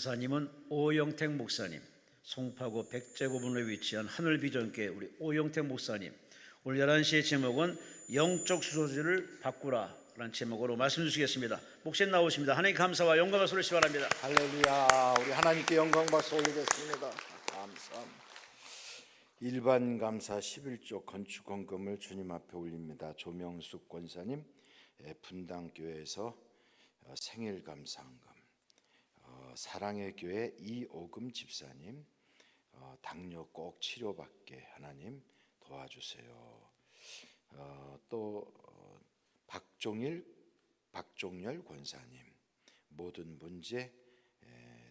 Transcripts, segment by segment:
사사님은 오영택 목사님, 송파구 백제고분로에 위치한 하늘비전교회 우리 오영택 목사님, 오늘 11시의 제목은 영적 수소지를 바꾸라 라는 제목으로 말씀 주시겠습니다. 목사님 나오십니다. 하나님 감사와 영광 박수 올리시기 바랍니다. 할렐루야. 우리 하나님께 영광 박수 올리겠습니다. 감사합니다. 일반 감사 11조 건축 헌금을 주님 앞에 올립니다. 조명숙 권사님 분당교회에서 생일 감사 헌금, 사랑의 교회 이오금 집사님 당뇨 꼭 치료받게 하나님 도와주세요. 또 박종열 권사님 모든 문제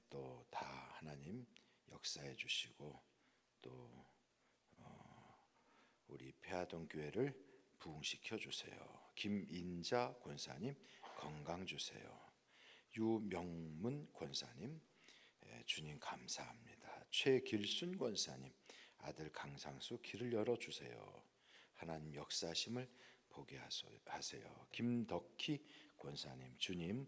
또 다 하나님 역사해 주시고 또 우리 폐하동 교회를 부흥시켜 주세요. 김인자 권사님 건강 주세요. 유명문 권사님 주님 감사합니다. 최길순 권사님 아들 강상수 길을 열어주세요. 하나님 역사심을 보게 하세요. 김덕희 권사님 주님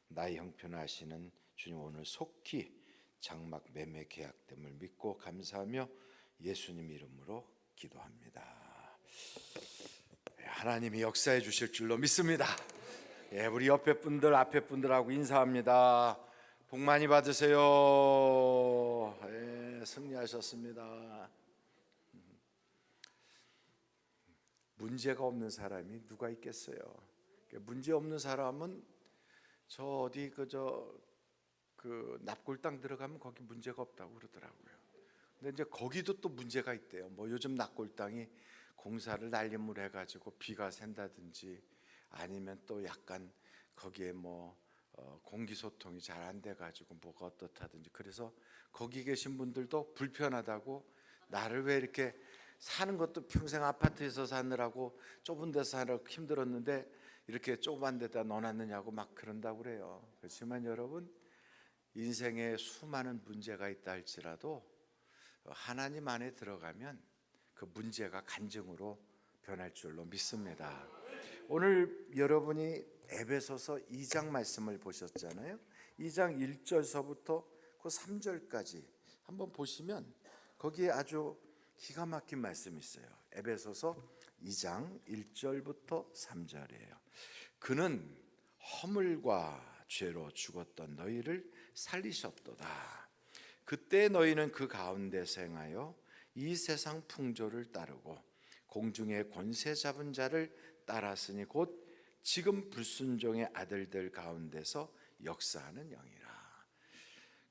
나의 형편하시는 주님 오늘 속히 장막 매매 계약됨을 믿고 감사하며 예수님 이름으로 기도합니다. 하나님이 역사해 주실 줄로 믿습니다. 우리 옆에 분들 앞에 분들하고 인사합니다. 복 많이 받으세요. 승리하셨습니다. 문제가 없는 사람이 누가 있겠어요? 문제 없는 사람은 저 어디 그 납골당 들어가면 거기 문제가 없다고 그러더라고요. 근데 이제 거기도 또 문제가 있대요. 뭐 요즘 납골당이 공사를 날림을 해가지고 비가 샌다든지 아니면 또 약간 거기에 공기 소통이 잘 안 돼가지고 뭐가 어떻다든지 그래서 거기 계신 분들도 불편하다고 나를 왜 이렇게 사는 것도 평생 아파트에서 사느라고 좁은 데서 사느라고 힘들었는데 이렇게 좁은 데다 넣어놨느냐고 막 그런다고 그래요. 그렇지만 여러분 인생에 수많은 문제가 있다 할지라도 하나님 안에 들어가면 그 문제가 간증으로 변할 줄로 믿습니다. 오늘 여러분이 에베소서 2장 말씀을 보셨잖아요. 2장 1절서부터 그 3절까지 한번 보시면 거기에 아주 기가 막힌 말씀이 있어요. 에베소서 2장 1절부터 3절이에요. 그는 허물과 죄로 죽었던 너희를 살리셨도다. 그때 너희는 그 가운데서 행하여 이 세상 풍조를 따르고 공중의 권세 잡은 자를 따랐으니 곧 지금 불순종의 아들들 가운데서 역사하는 영이라.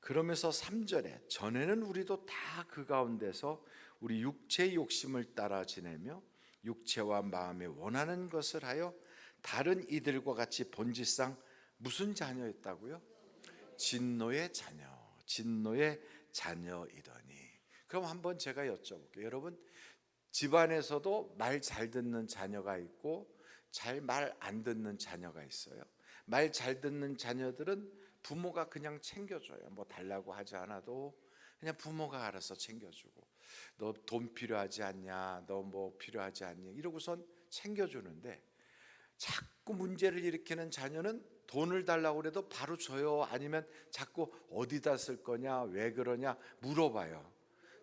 그러면서 3절에 전에는 우리도 다 그 가운데서 우리 육체의 욕심을 따라 지내며 육체와 마음에 원하는 것을 하여 다른 이들과 같이 본질상 무슨 자녀였다고요? 진노의 자녀이더니. 그럼 한번 제가 여쭤볼게요. 여러분 집안에서도 말 잘 듣는 자녀가 있고 잘 말 안 듣는 자녀가 있어요. 말 잘 듣는 자녀들은 부모가 그냥 챙겨줘요. 뭐 달라고 하지 않아도 그냥 부모가 알아서 챙겨주고, 너 돈 필요하지 않냐, 너 뭐 필요하지 않냐 이러고선 챙겨주는데, 자꾸 문제를 일으키는 자녀는 돈을 달라고 그래도 바로 줘요. 아니면 자꾸 어디다 쓸 거냐, 왜 그러냐 물어봐요.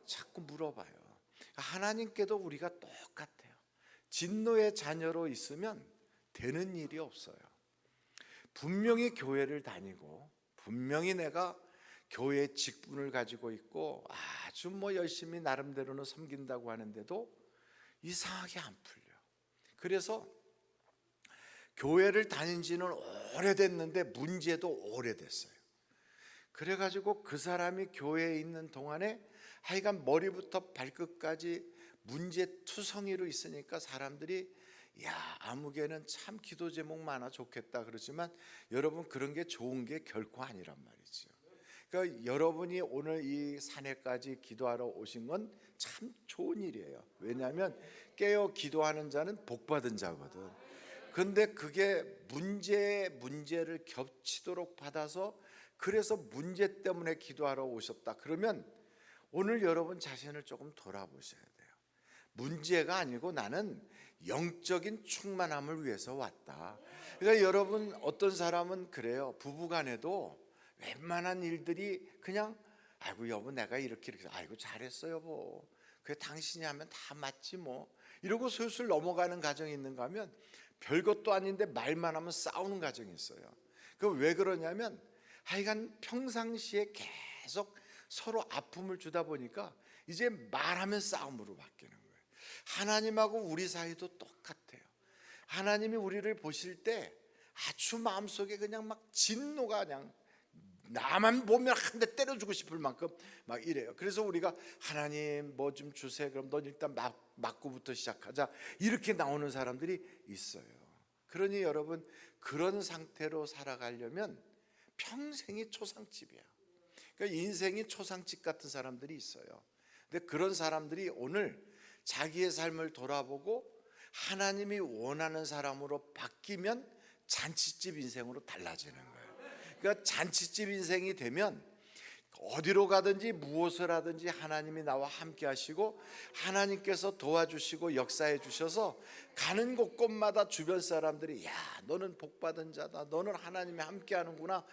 자꾸 물어봐요. 하나님께도 우리가 똑같아요. 진노의 자녀로 있으면 되는 일이 없어요. 분명히 교회를 다니고 분명히 내가 교회의 직분을 가지고 있고 아주 열심히 나름대로는 섬긴다고 하는데도 이상하게 안 풀려. 그래서 교회를 다닌 지는 오래됐는데 문제도 오래됐어요. 그래가지고 그 사람이 교회에 있는 동안에 하여간 머리부터 발끝까지 문제투성이로 있으니까 사람들이 야, 아무개는 참 기도 제목 많아 좋겠다 그러지만 여러분 그런 게 좋은 게 결코 아니란 말이죠. 그러니까 여러분이 오늘 이 산에까지 기도하러 오신 건 참 좋은 일이에요. 왜냐하면 깨어 기도하는 자는 복받은 자거든. 근데 그게 문제를 겹치도록 받아서 그래서 문제 때문에 기도하러 오셨다 그러면 오늘 여러분 자신을 조금 돌아보셔야 돼요. 문제가 아니고 나는 영적인 충만함을 위해서 왔다. 그러니까 여러분 어떤 사람은 그래요. 부부간에도 웬만한 일들이 그냥 아이고 여보 내가 이렇게 아이고 잘했어 여보 그게 당신이 하면 다 맞지 뭐 이러고 슬슬 넘어가는 가정이 있는가 하면 별것도 아닌데 말만 하면 싸우는 가정이 있어요. 그 왜 그러냐면 하여간 평상시에 계속 서로 아픔을 주다 보니까 이제 말하면 싸움으로 바뀌는 거예요. 하나님하고 우리 사이도 똑같아요. 하나님이 우리를 보실 때 아주 마음속에 그냥 막 진노가 그냥 나만 보면 한 대 때려주고 싶을 만큼 막 이래요. 그래서 우리가 하나님 뭐 좀 주세요. 그럼 넌 일단 맞고부터 시작하자. 이렇게 나오는 사람들이 있어요. 그러니 여러분 그런 상태로 살아가려면 평생이 초상집이야. 그러니까 인생이 초상집 같은 사람들이 있어요. 근데 그런 사람들이 오늘 자기의 삶을 돌아보고 하나님이 원하는 사람으로 바뀌면 잔치집 인생으로 달라지는 거예요. 그러니까 잔치집 인생이 되면 어디로 가든지 무엇을 하든지 하나님이 나와 함께 하시고 하나님께서 도와주시고 역사해 주셔서 가는 곳곳마다 주변 사람들이 야 너는 복받은 자다 너는 하나님이 함께 하는구나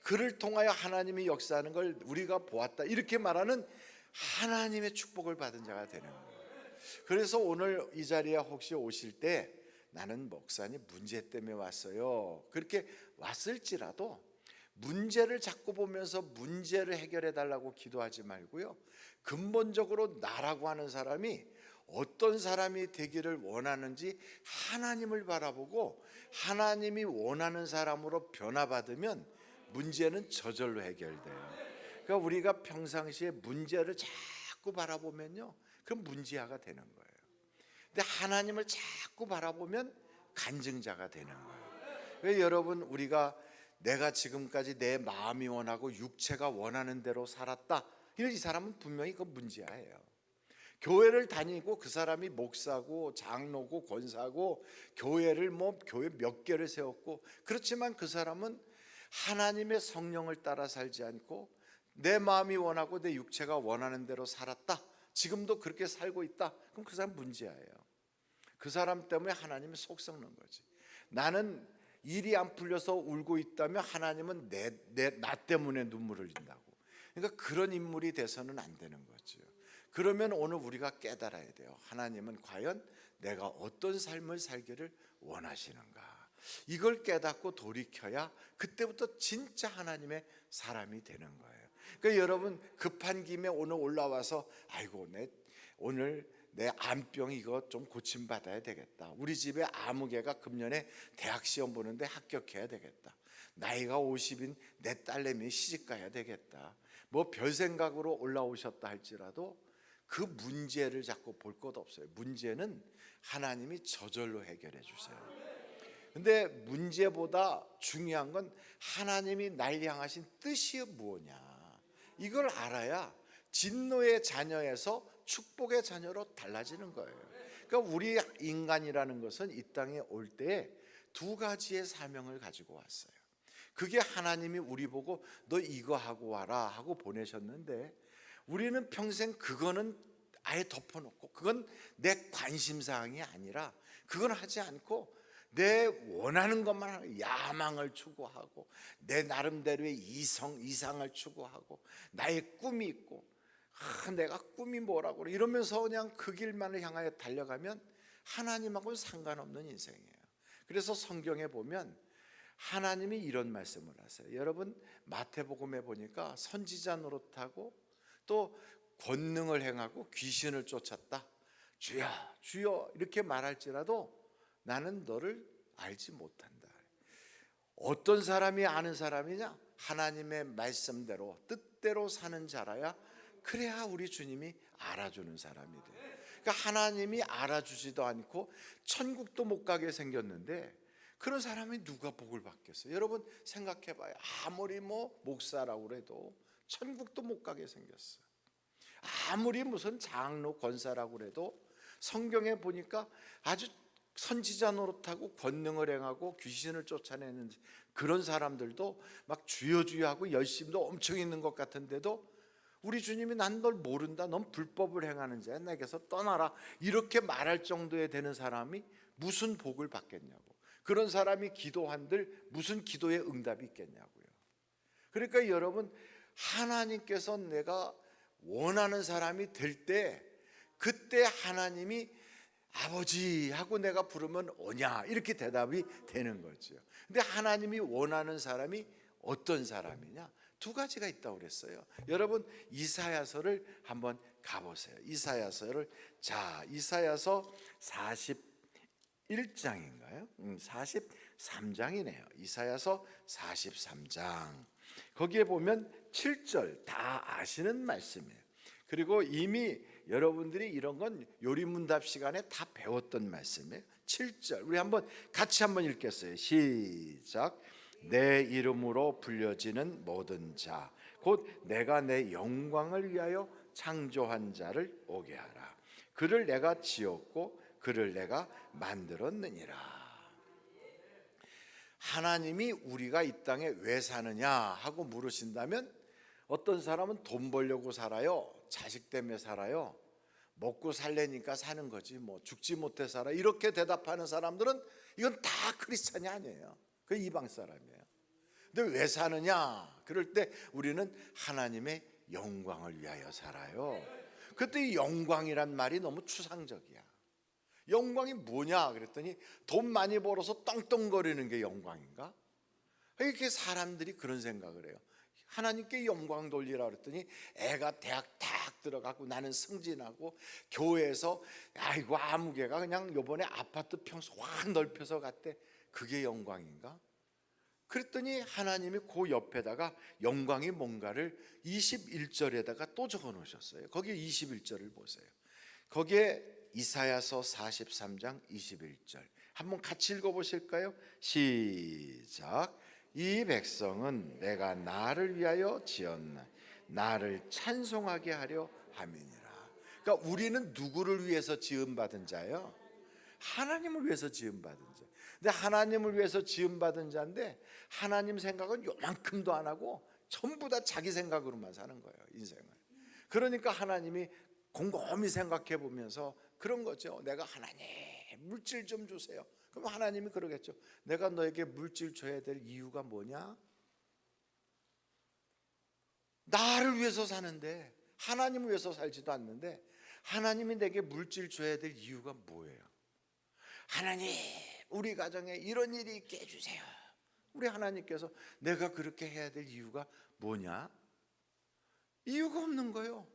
그를 통하여 하나님이 역사하는 걸 우리가 보았다 이렇게 말하는 하나님의 축복을 받은 자가 되는 거예요. 그래서 오늘 이 자리에 혹시 오실 때 나는 목사님 문제 때문에 왔어요 그렇게 왔을지라도 문제를 자꾸 보면서 문제를 해결해 달라고 기도하지 말고요. 근본적으로 나라고 하는 사람이 어떤 사람이 되기를 원하는지 하나님을 바라보고 하나님이 원하는 사람으로 변화받으면 문제는 저절로 해결돼요. 그러니까 우리가 평상시에 문제를 자꾸 바라보면요. 그럼 문제아가 되는 거예요. 근데 하나님을 자꾸 바라보면 간증자가 되는 거예요. 그래서 여러분 우리가 내가 지금까지 내 마음이 원하고 육체가 원하는 대로 살았다. 이 사람은 분명히 그 문제아예요. 교회를 다니고 그 사람이 목사고 장로고 권사고 교회를 교회 몇 개를 세웠고 그렇지만 그 사람은 하나님의 성령을 따라 살지 않고 내 마음이 원하고 내 육체가 원하는 대로 살았다. 지금도 그렇게 살고 있다. 그럼 그 사람 문제아예요. 그 사람 때문에 하나님이 속 썩는 거지. 나는 일이 안 풀려서 울고 있다면 하나님은 나 때문에 눈물을 흘린다고. 그러니까 그런 인물이 돼서는 안 되는 거죠. 그러면 오늘 우리가 깨달아야 돼요. 하나님은 과연 내가 어떤 삶을 살기를 원하시는가. 이걸 깨닫고 돌이켜야 그때부터 진짜 하나님의 사람이 되는 거예요. 그러니까 여러분 급한 김에 오늘 올라와서 아이고 오늘 내 암병 이거 좀 고침받아야 되겠다. 우리 집에 아무개가 금년에 대학 시험 보는데 합격해야 되겠다. 나이가 50인 내 딸내미 시집가야 되겠다. 뭐 별 생각으로 올라오셨다 할지라도 그 문제를 자꾸 볼 것 없어요. 문제는 하나님이 저절로 해결해 주세요. 근데 문제보다 중요한 건 하나님이 날 향하신 뜻이 무엇냐. 이걸 알아야 진노의 자녀에서 축복의 자녀로 달라지는 거예요. 그러니까 우리 인간이라는 것은 이 땅에 올 때 두 가지의 사명을 가지고 왔어요. 그게 하나님이 우리 보고 너 이거 하고 와라 하고 보내셨는데 우리는 평생 그거는 아예 덮어놓고 그건 내 관심사항이 아니라 그건 하지 않고 내 원하는 것만 하고 야망을 추구하고 내 나름대로의 이상을 추구하고 나의 꿈이 있고 내가 꿈이 뭐라고 이러면서 그냥 그 길만을 향하여 달려가면 하나님하고는 상관없는 인생이에요. 그래서 성경에 보면 하나님이 이런 말씀을 하세요. 여러분 마태복음에 보니까 선지자 노릇하고 또 권능을 행하고 귀신을 쫓았다. 주여 주여 이렇게 말할지라도 나는 너를 알지 못한다. 어떤 사람이 아는 사람이냐? 하나님의 말씀대로 뜻대로 사는 자라야 그래야 우리 주님이 알아주는 사람이 돼요. 그러니까 하나님이 알아주지도 않고 천국도 못 가게 생겼는데 그런 사람이 누가 복을 받겠어요? 여러분 생각해봐요. 아무리 목사라고 해도 천국도 못 가게 생겼어요. 아무리 무슨 장로 권사라고 해도 성경에 보니까 아주 선지자 노릇하고 권능을 행하고 귀신을 쫓아내는 그런 사람들도 막 주여 주여 하고 열심도 엄청 있는 것 같은데도 우리 주님이 난 널 모른다. 넌 불법을 행하는 자야. 내게서 떠나라. 이렇게 말할 정도에 되는 사람이 무슨 복을 받겠냐고. 그런 사람이 기도한들 무슨 기도에 응답이 있겠냐고요. 그러니까 여러분, 하나님께서 내가 원하는 사람이 될 때 그때 하나님이 아버지 하고 내가 부르면 오냐 이렇게 대답이 되는 거죠. 근데 하나님이 원하는 사람이 어떤 사람이냐? 두 가지가 있다고 그랬어요. 여러분, 이사야서를 한번 가보세요. 이사야서를, 이사야서 41장인가요? 43장이네요. 이사야서 43장. 거기에 보면 7절 다 아시는 말씀이에요. 그리고 이미 여러분들이 이런 건 요리문답 시간에 다 배웠던 말씀이에요. 7절 우리 한번 같이 한번 읽겠어요. 시작. 내 이름으로 불려지는 모든 자 곧 내가 내 영광을 위하여 창조한 자를 오게 하라. 그를 내가 지었고 그를 내가 만들었느니라. 하나님이 우리가 이 땅에 왜 사느냐 하고 물으신다면, 어떤 사람은 돈 벌려고 살아요. 자식 때문에 살아요. 먹고 살래니까 사는 거지 뭐 죽지 못해 살아, 이렇게 대답하는 사람들은 이건 다 크리스찬이 아니에요. 그 이방 사람이에요. 근데 왜 사느냐? 그럴 때 우리는 하나님의 영광을 위하여 살아요. 그때 이 영광이란 말이 너무 추상적이야. 영광이 뭐냐 그랬더니 돈 많이 벌어서 떵떵거리는 게 영광인가? 이렇게 사람들이 그런 생각을 해요. 하나님께 영광 돌리라 그랬더니 애가 대학 딱 들어가고 나는 승진하고 교회에서 아이고 아무개가 그냥 요번에 아파트 평수 확 넓혀서 갔대. 그게 영광인가? 그랬더니 하나님이 그 옆에다가 영광이 뭔가를 21절에다가 또 적어 놓으셨어요. 거기에 21절을 보세요. 거기에 이사야서 43장 21절 한번 같이 읽어보실까요? 시작. 이 백성은 내가 나를 위하여 지었나 나를 찬송하게 하려 함이니라. 그러니까 우리는 누구를 위해서 지음받은 자예요? 하나님을 위해서 지음받은 자. 근데 하나님을 위해서 지음받은 자인데 하나님 생각은 요만큼도 안 하고 전부 다 자기 생각으로만 사는 거예요, 인생을. 그러니까 하나님이 곰곰이 생각해 보면서 그런 거죠. 내가 하나님 물질 좀 주세요. 그럼 하나님이 그러겠죠. 내가 너에게 물질 줘야 될 이유가 뭐냐? 나를 위해서 사는데, 하나님을 위해서 살지도 않는데 하나님이 내게 물질 줘야 될 이유가 뭐예요? 하나님, 우리 가정에 이런 일이 있게 해주세요. 우리 하나님께서 내가 그렇게 해야 될 이유가 뭐냐? 이유가 없는 거예요.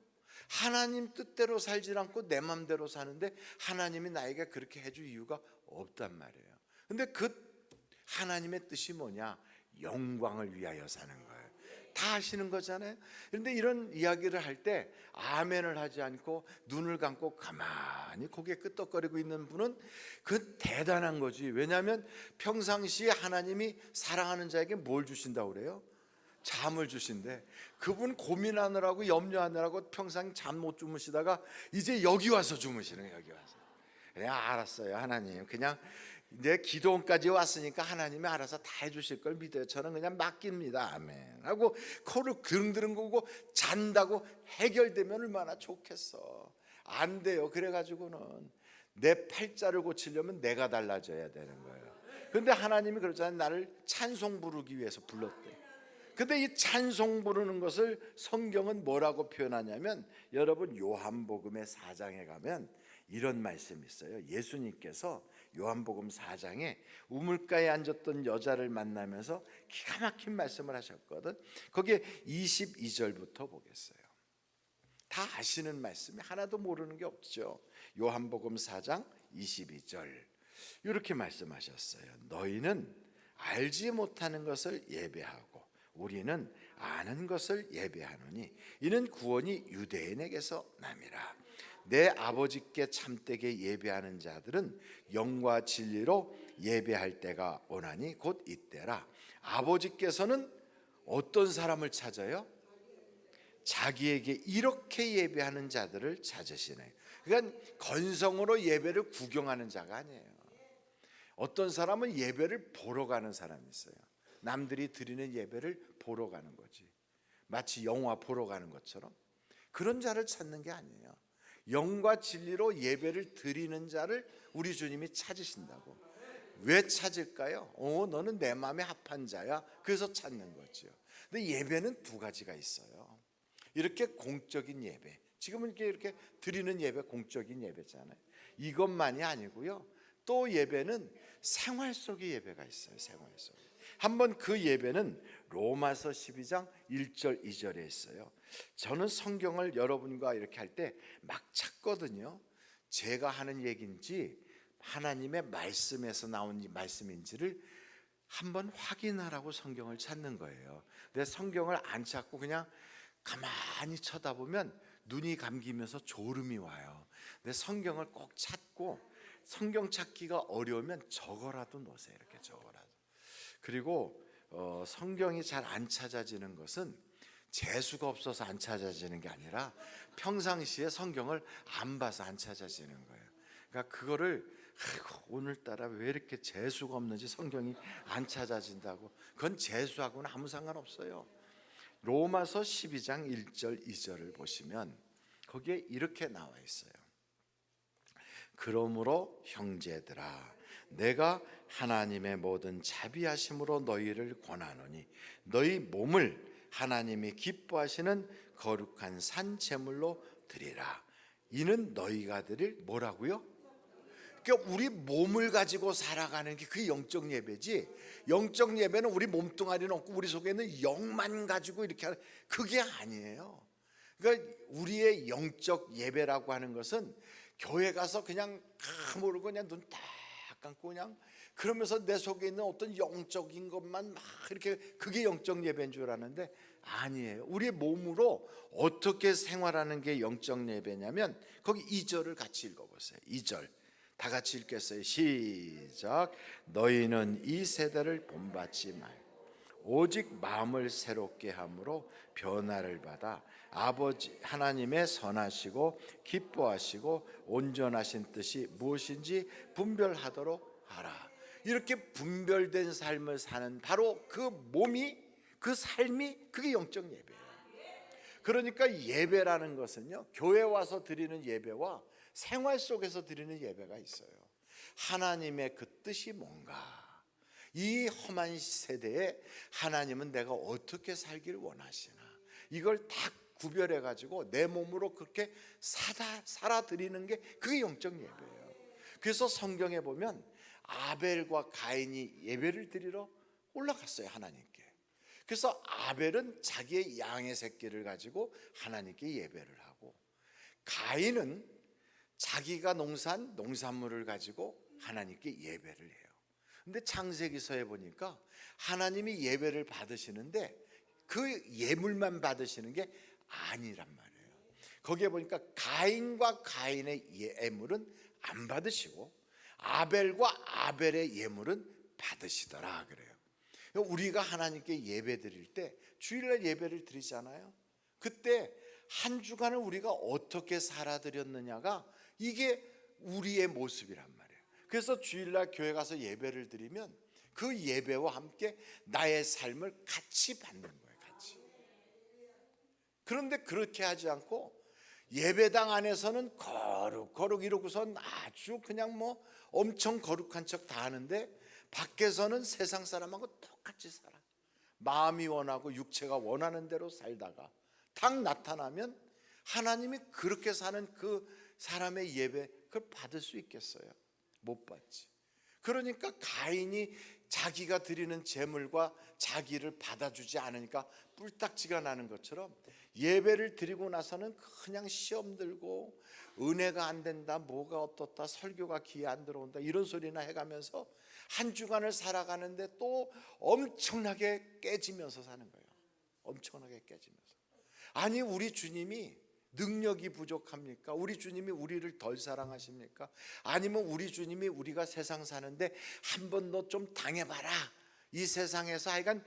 하나님 뜻대로 살지 않고 내 맘대로 사는데 하나님이 나에게 그렇게 해줄 이유가 없단 말이에요. 근데 그 하나님의 뜻이 뭐냐? 영광을 위하여 사는 거예요. 다 아시는 거잖아요. 그런데 이런 이야기를 할 때 아멘을 하지 않고 눈을 감고 가만히 고개 끄덕거리고 있는 분은 그 대단한 거지. 왜냐하면 평상시에 하나님이 사랑하는 자에게 뭘 주신다고 그래요? 잠을 주신대. 그분 고민하느라고 염려하느라고 평생 잠 못 주무시다가 이제 여기 와서 주무시는 거예요. 여기 와서. 그래, 알았어요 하나님, 그냥 내 기도원까지 왔으니까 하나님이 알아서 다 해주실 걸 믿어요. 저는 그냥 맡깁니다. 아멘 하고 코를 드릉드릉 고고 잔다고 해결되면 얼마나 좋겠어. 안 돼요. 그래가지고는 내 팔자를 고치려면 내가 달라져야 되는 거예요. 그런데 하나님이 그러잖아요. 나를 찬송 부르기 위해서 불렀대. 근데 이 찬송 부르는 것을 성경은 뭐라고 표현하냐면, 여러분 요한복음의 4장에 가면 이런 말씀이 있어요. 예수님께서 요한복음 4장에 우물가에 앉았던 여자를 만나면서 기가 막힌 말씀을 하셨거든. 거기에 22절부터 보겠어요. 다 아시는 말씀이 하나도 모르는 게 없죠. 요한복음 4장 22절 이렇게 말씀하셨어요. 너희는 알지 못하는 것을 예배하고 우리는 아는 것을 예배하노니 이는 구원이 유대인에게서 남이라. 내 아버지께 참되게 예배하는 자들은 영과 진리로 예배할 때가 오나니 곧 이때라. 아버지께서는 어떤 사람을 찾아요? 자기에게 이렇게 예배하는 자들을 찾으시네. 그러니까 건성으로 예배를 구경하는 자가 아니에요. 어떤 사람은 예배를 보러 가는 사람이 있어요. 남들이 드리는 예배를 보러 가는 거지. 마치 영화 보러 가는 것처럼. 그런 자를 찾는 게 아니에요. 영과 진리로 예배를 드리는 자를 우리 주님이 찾으신다고. 왜 찾을까요? 너는 내 마음에 합한 자야. 그래서 찾는 거죠. 근데 예배는 두 가지가 있어요. 이렇게 공적인 예배, 지금은 이렇게 드리는 예배 공적인 예배잖아요. 이것만이 아니고요. 또 예배는 생활 속의 예배가 있어요. 생활 속에. 한번 그 예배는 로마서 12장 1절 2절에 있어요. 저는 성경을 여러분과 이렇게 할 때 막 찾거든요. 제가 하는 얘기인지 하나님의 말씀에서 나온 말씀인지를 한번 확인하라고 성경을 찾는 거예요. 근데 성경을 안 찾고 그냥 가만히 쳐다보면 눈이 감기면서 졸음이 와요. 근데 성경을 꼭 찾고, 성경 찾기가 어려우면 적어라도 놓으세요. 이렇게 적어라도. 그리고 성경이 잘 안 찾아지는 것은 재수가 없어서 안 찾아지는 게 아니라 평상시에 성경을 안 봐서 안 찾아지는 거예요. 그러니까 그거를 오늘따라 왜 이렇게 재수가 없는지 성경이 안 찾아진다고, 그건 재수하고는 아무 상관없어요. 로마서 12장 1절 2절을 보시면 거기에 이렇게 나와 있어요. 그러므로 형제들아, 내가 하나님의 모든 자비하심으로 너희를 권하노니 너희 몸을 하나님이 기뻐하시는 거룩한 산 제물로 드리라. 이는 너희가 드릴 뭐라고요? 그러니까 우리 몸을 가지고 살아가는 게 그게 영적 예배지. 영적 예배는 우리 몸뚱아리는 없고 우리 속에 있는 영만 가지고 이렇게 하는, 그게 아니에요. 그러니까 우리의 영적 예배라고 하는 것은 교회 가서 그냥 모르고 그냥 눈 딱 감고 그냥 그러면서 내 속에 있는 어떤 영적인 것만 막 이렇게, 그게 영적 예배인 줄 아는데 아니에요. 우리의 몸으로 어떻게 생활하는 게 영적 예배냐면 거기 2절을 같이 읽어보세요. 2절 다 같이 읽겠어요. 시작. 너희는 이 세대를 본받지 말고 오직 마음을 새롭게 함으로 변화를 받아 아버지 하나님의 선하시고 기뻐하시고 온전하신 뜻이 무엇인지 분별하도록 하라. 이렇게 분별된 삶을 사는 바로 그 몸이, 그 삶이, 그게 영적 예배예요. 그러니까 예배라는 것은요, 교회 와서 드리는 예배와 생활 속에서 드리는 예배가 있어요. 하나님의 그 뜻이 뭔가, 이 험한 세대에 하나님은 내가 어떻게 살길 원하시나, 이걸 다 구별해 가지고 내 몸으로 그렇게 살아 드리는 게 그게 영적 예배예요. 그래서 성경에 보면 아벨과 가인이 예배를 드리러 올라갔어요, 하나님께. 그래서 아벨은 자기의 양의 새끼를 가지고 하나님께 예배를 하고, 가인은 자기가 농사한 농산물을 가지고 하나님께 예배를 해요. 근데 창세기서에 보니까 하나님이 예배를 받으시는데 그 예물만 받으시는 게 아니란 말이에요. 거기에 보니까 가인과 가인의 예물은 안 받으시고 아벨과 아벨의 예물은 받으시더라 그래요. 우리가 하나님께 예배 드릴 때 주일날 예배를 드리잖아요. 그때 한 주간을 우리가 어떻게 살아드렸느냐가 이게 우리의 모습이란 말이에요. 그래서 주일날 교회 가서 예배를 드리면 그 예배와 함께 나의 삶을 같이 받는 거예요. 같이. 그런데 그렇게 하지 않고 예배당 안에서는 거룩 이러고선 아주 그냥 뭐 엄청 거룩한 척 다 하는데 밖에서는 세상 사람하고 똑같이 살아. 마음이 원하고 육체가 원하는 대로 살다가 딱 나타나면 하나님이 그렇게 사는 그 사람의 예배, 그걸 받을 수 있겠어요? 못 받지. 그러니까 가인이 자기가 드리는 제물과 자기를 받아주지 않으니까 뿔딱지가 나는 것처럼 예배를 드리고 나서는 그냥 시험 들고 은혜가 안 된다, 뭐가 어떻다, 설교가 귀에 안 들어온다, 이런 소리나 해가면서 한 주간을 살아가는데 또 엄청나게 깨지면서 사는 거예요. 엄청나게 깨지면서. 아니, 우리 주님이 능력이 부족합니까? 우리 주님이 우리를 덜 사랑하십니까? 아니면 우리 주님이 우리가 세상 사는데 한 번 너 좀 당해봐라, 이 세상에서 하여간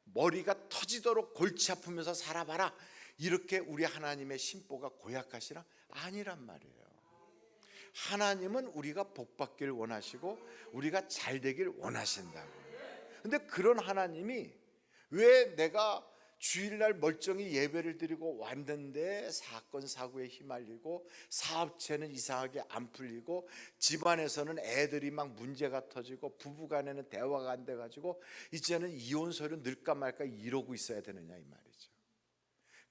머리가 터지도록 골치 아프면서 살아봐라, 이렇게 우리 하나님의 심보가 고약하시나? 아니란 말이에요. 하나님은 우리가 복받기를 원하시고 우리가 잘 되길 원하신다고. 근데 그런 하나님이 왜 내가 주일날 멀쩡히 예배를 드리고 왔는데 사건 사고에 휘말리고 사업체는 이상하게 안 풀리고 집안에서는 애들이 막 문제가 터지고 부부간에는 대화가 안 돼가지고 이제는 이혼 소리를 늘까 말까 이러고 있어야 되느냐 이 말이죠.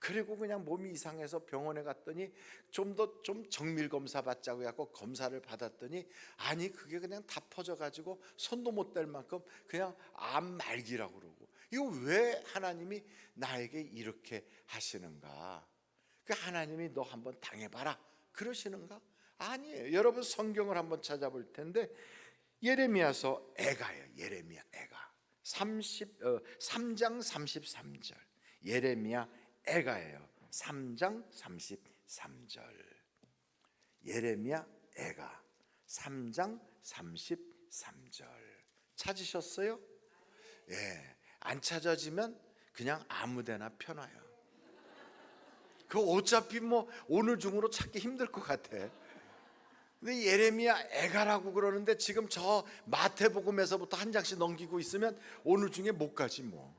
그리고 그냥 몸이 이상해서 병원에 갔더니 좀 정밀 검사 받자고 해갖고 검사를 받았더니 아니 그게 그냥 다 퍼져가지고 손도 못 댈 만큼 그냥 암 말기라고 그러고, 이거 왜 하나님이 나에게 이렇게 하시는가? 그 하나님이 너 한번 당해봐라 그러시는가? 아니에요. 여러분 성경을 한번 찾아볼 텐데 예레미야서 애가예요. 예레미야 애가 3장 33절 예레미야 애가예요. 3장 33절 예레미야 애가 3장 33절 찾으셨어요? 예, 안 찾아지면 그냥 아무데나 펴놔요. 그 어차피 뭐 오늘 중으로 찾기 힘들 것 같아. 근데 예레미야 애가라고 그러는데 지금 저 마태복음에서부터 한 장씩 넘기고 있으면 오늘 중에 못 가지 뭐.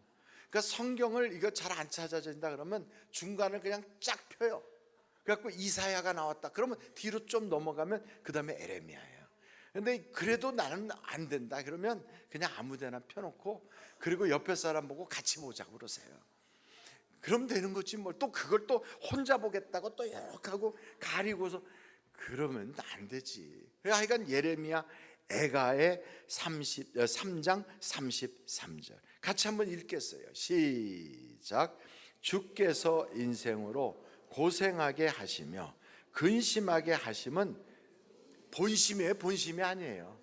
그러니까 성경을 이거 잘 안 찾아진다 그러면 중간을 그냥 쫙 펴요. 그래갖고 이사야가 나왔다 그러면 뒤로 좀 넘어가면 그 다음에 에레미야예요. 근데 그래도 나는 안 된다 그러면 그냥 아무데나 펴놓고 그리고 옆에 사람 보고 같이 보자고 그러세요. 그럼 되는 거지 뭘. 또 그걸 또 혼자 보겠다고 또 이렇게 하고 가리고서 그러면 안 되지. 하여간 예레미야 애가의 3장 33절 같이 한번 읽겠어요. 시작. 주께서 인생으로 고생하게 하시며 근심하게 하심은 본심이에요? 본심이 아니에요.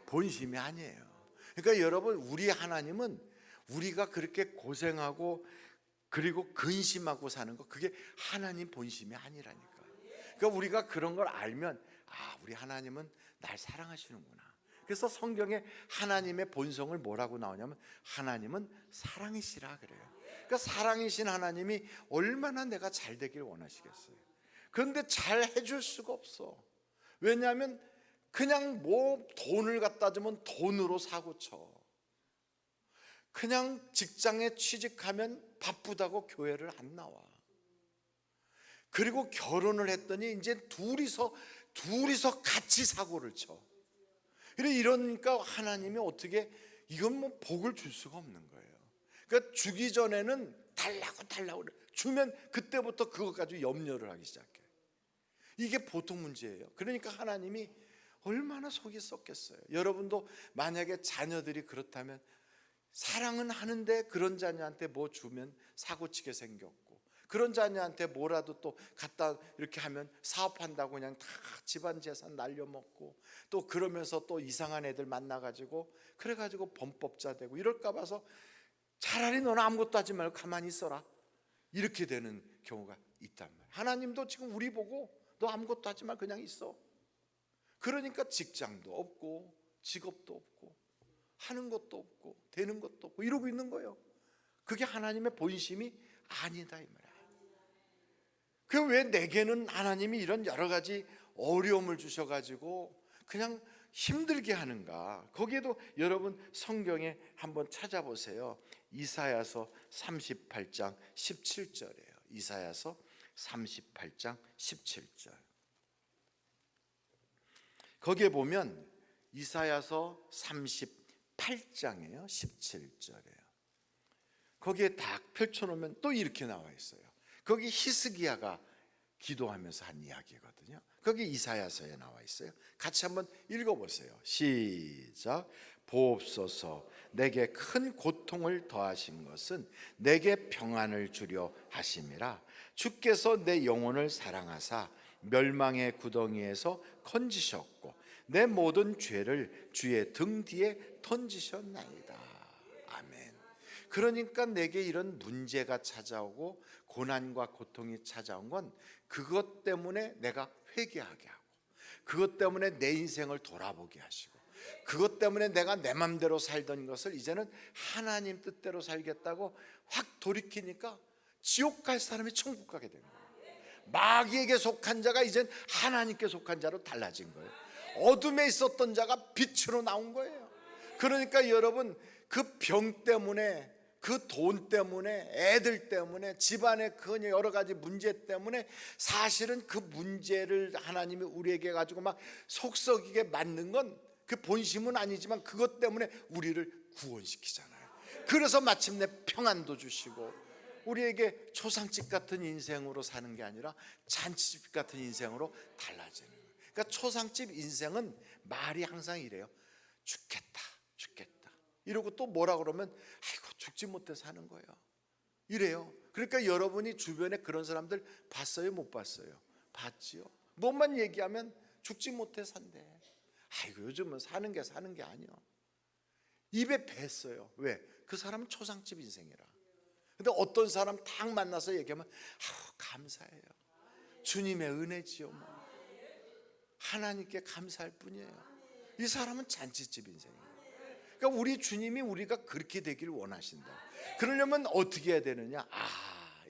본심이 아니에요. 그러니까 여러분 우리 하나님은 우리가 그렇게 고생하고 그리고 근심하고 사는 거 그게 하나님 본심이 아니라니까. 그러니까 우리가 그런 걸 알면 아 우리 하나님은 날 사랑하시는구나. 그래서 성경에 하나님의 본성을 뭐라고 나오냐면 하나님은 사랑이시라 그래요. 그러니까 사랑이신 하나님이 얼마나 내가 잘 되길 원하시겠어요. 그런데 잘 해줄 수가 없어. 왜냐하면 그냥 뭐 돈을 갖다 주면 돈으로 사고쳐. 그냥 직장에 취직하면 바쁘다고 교회를 안 나와. 그리고 결혼을 했더니 이제 둘이서 같이 사고를 쳐. 이러니까 하나님이 어떻게 이건 뭐 복을 줄 수가 없는 거예요. 그러니까 주기 전에는 달라고 주면 그때부터 그것 가지고 염려를 하기 시작해. 이게 보통 문제예요. 그러니까 하나님이 얼마나 속이 썩겠어요. 여러분도 만약에 자녀들이 그렇다면 사랑은 하는데 그런 자녀한테 뭐 주면 사고치게 생겼고 그런 자녀한테 뭐라도 또 갖다 이렇게 하면 사업한다고 그냥 다 집안 재산 날려먹고 또 그러면서 또 이상한 애들 만나가지고 그래가지고 범법자 되고 이럴까 봐서 차라리 너는 아무것도 하지 말고 가만히 있어라 이렇게 되는 경우가 있단 말이에요. 하나님도 지금 우리 보고 너 아무것도 하지 말고 그냥 있어. 그러니까 직장도 없고 직업도 없고 하는 것도 없고 되는 것도 없고 이러고 있는 거예요. 그게 하나님의 본심이 아니다 이 말이에요. 그 왜 내게는 하나님이 이런 여러 가지 어려움을 주셔가지고 그냥 힘들게 하는가? 거기에도 여러분 성경에 한번 찾아보세요. 이사야서 38장 17절이에요. 이사야서 38장 17절. 거기에 보면 이사야서 38장이에요. 17절이에요. 거기에 딱 펼쳐놓으면 또 이렇게 나와 있어요. 거기 히스기야가 기도하면서 한 이야기거든요. 거기 이사야서에 나와 있어요. 같이 한번 읽어보세요. 시작. 보옵소서. 내게 큰 고통을 더하신 것은 내게 평안을 주려 하심이라. 주께서 내 영혼을 사랑하사 멸망의 구덩이에서 건지셨고 내 모든 죄를 주의 등 뒤에 던지셨나이다. 아멘. 그러니까 내게 이런 문제가 찾아오고 고난과 고통이 찾아온 건 그것 때문에 내가 회개하게 하고 그것 때문에 내 인생을 돌아보게 하시고 그것 때문에 내가 내 맘대로 살던 것을 이제는 하나님 뜻대로 살겠다고 확 돌이키니까 지옥 갈 사람이 천국 가게 되는 거예요. 마귀에게 속한 자가 이젠 하나님께 속한 자로 달라진 거예요. 어둠에 있었던 자가 빛으로 나온 거예요. 그러니까 여러분 그 병 때문에 그 돈 때문에, 애들 때문에, 집안의 그 여러 가지 문제 때문에 사실은 그 문제를 하나님이 우리에게 가지고 막 속썩이게 만든 건 그 본심은 아니지만 그것 때문에 우리를 구원시키잖아요. 그래서 마침내 평안도 주시고 우리에게 초상집 같은 인생으로 사는 게 아니라 잔치집 같은 인생으로 달라지는 거예요. 그러니까 초상집 인생은 말이 항상 이래요. 죽겠다, 죽겠다. 이러고 또 뭐라 그러면 아이고 죽지 못해 사는 거예요. 이래요. 그러니까 여러분이 주변에 그런 사람들 봤어요, 못 봤어요? 봤지요. 뭐만 얘기하면 죽지 못해 산대. 아이고 요즘은 사는 게 아니요. 입에 뱄어요. 왜? 그 사람은 초상집 인생이라. 근데 어떤 사람 딱 만나서 얘기하면 감사해요. 주님의 은혜지요. 뭐. 하나님께 감사할 뿐이에요. 이 사람은 잔치집 인생이에요. 그러니까 우리 주님이 우리가 그렇게 되기를 원하신다. 그러려면 어떻게 해야 되느냐?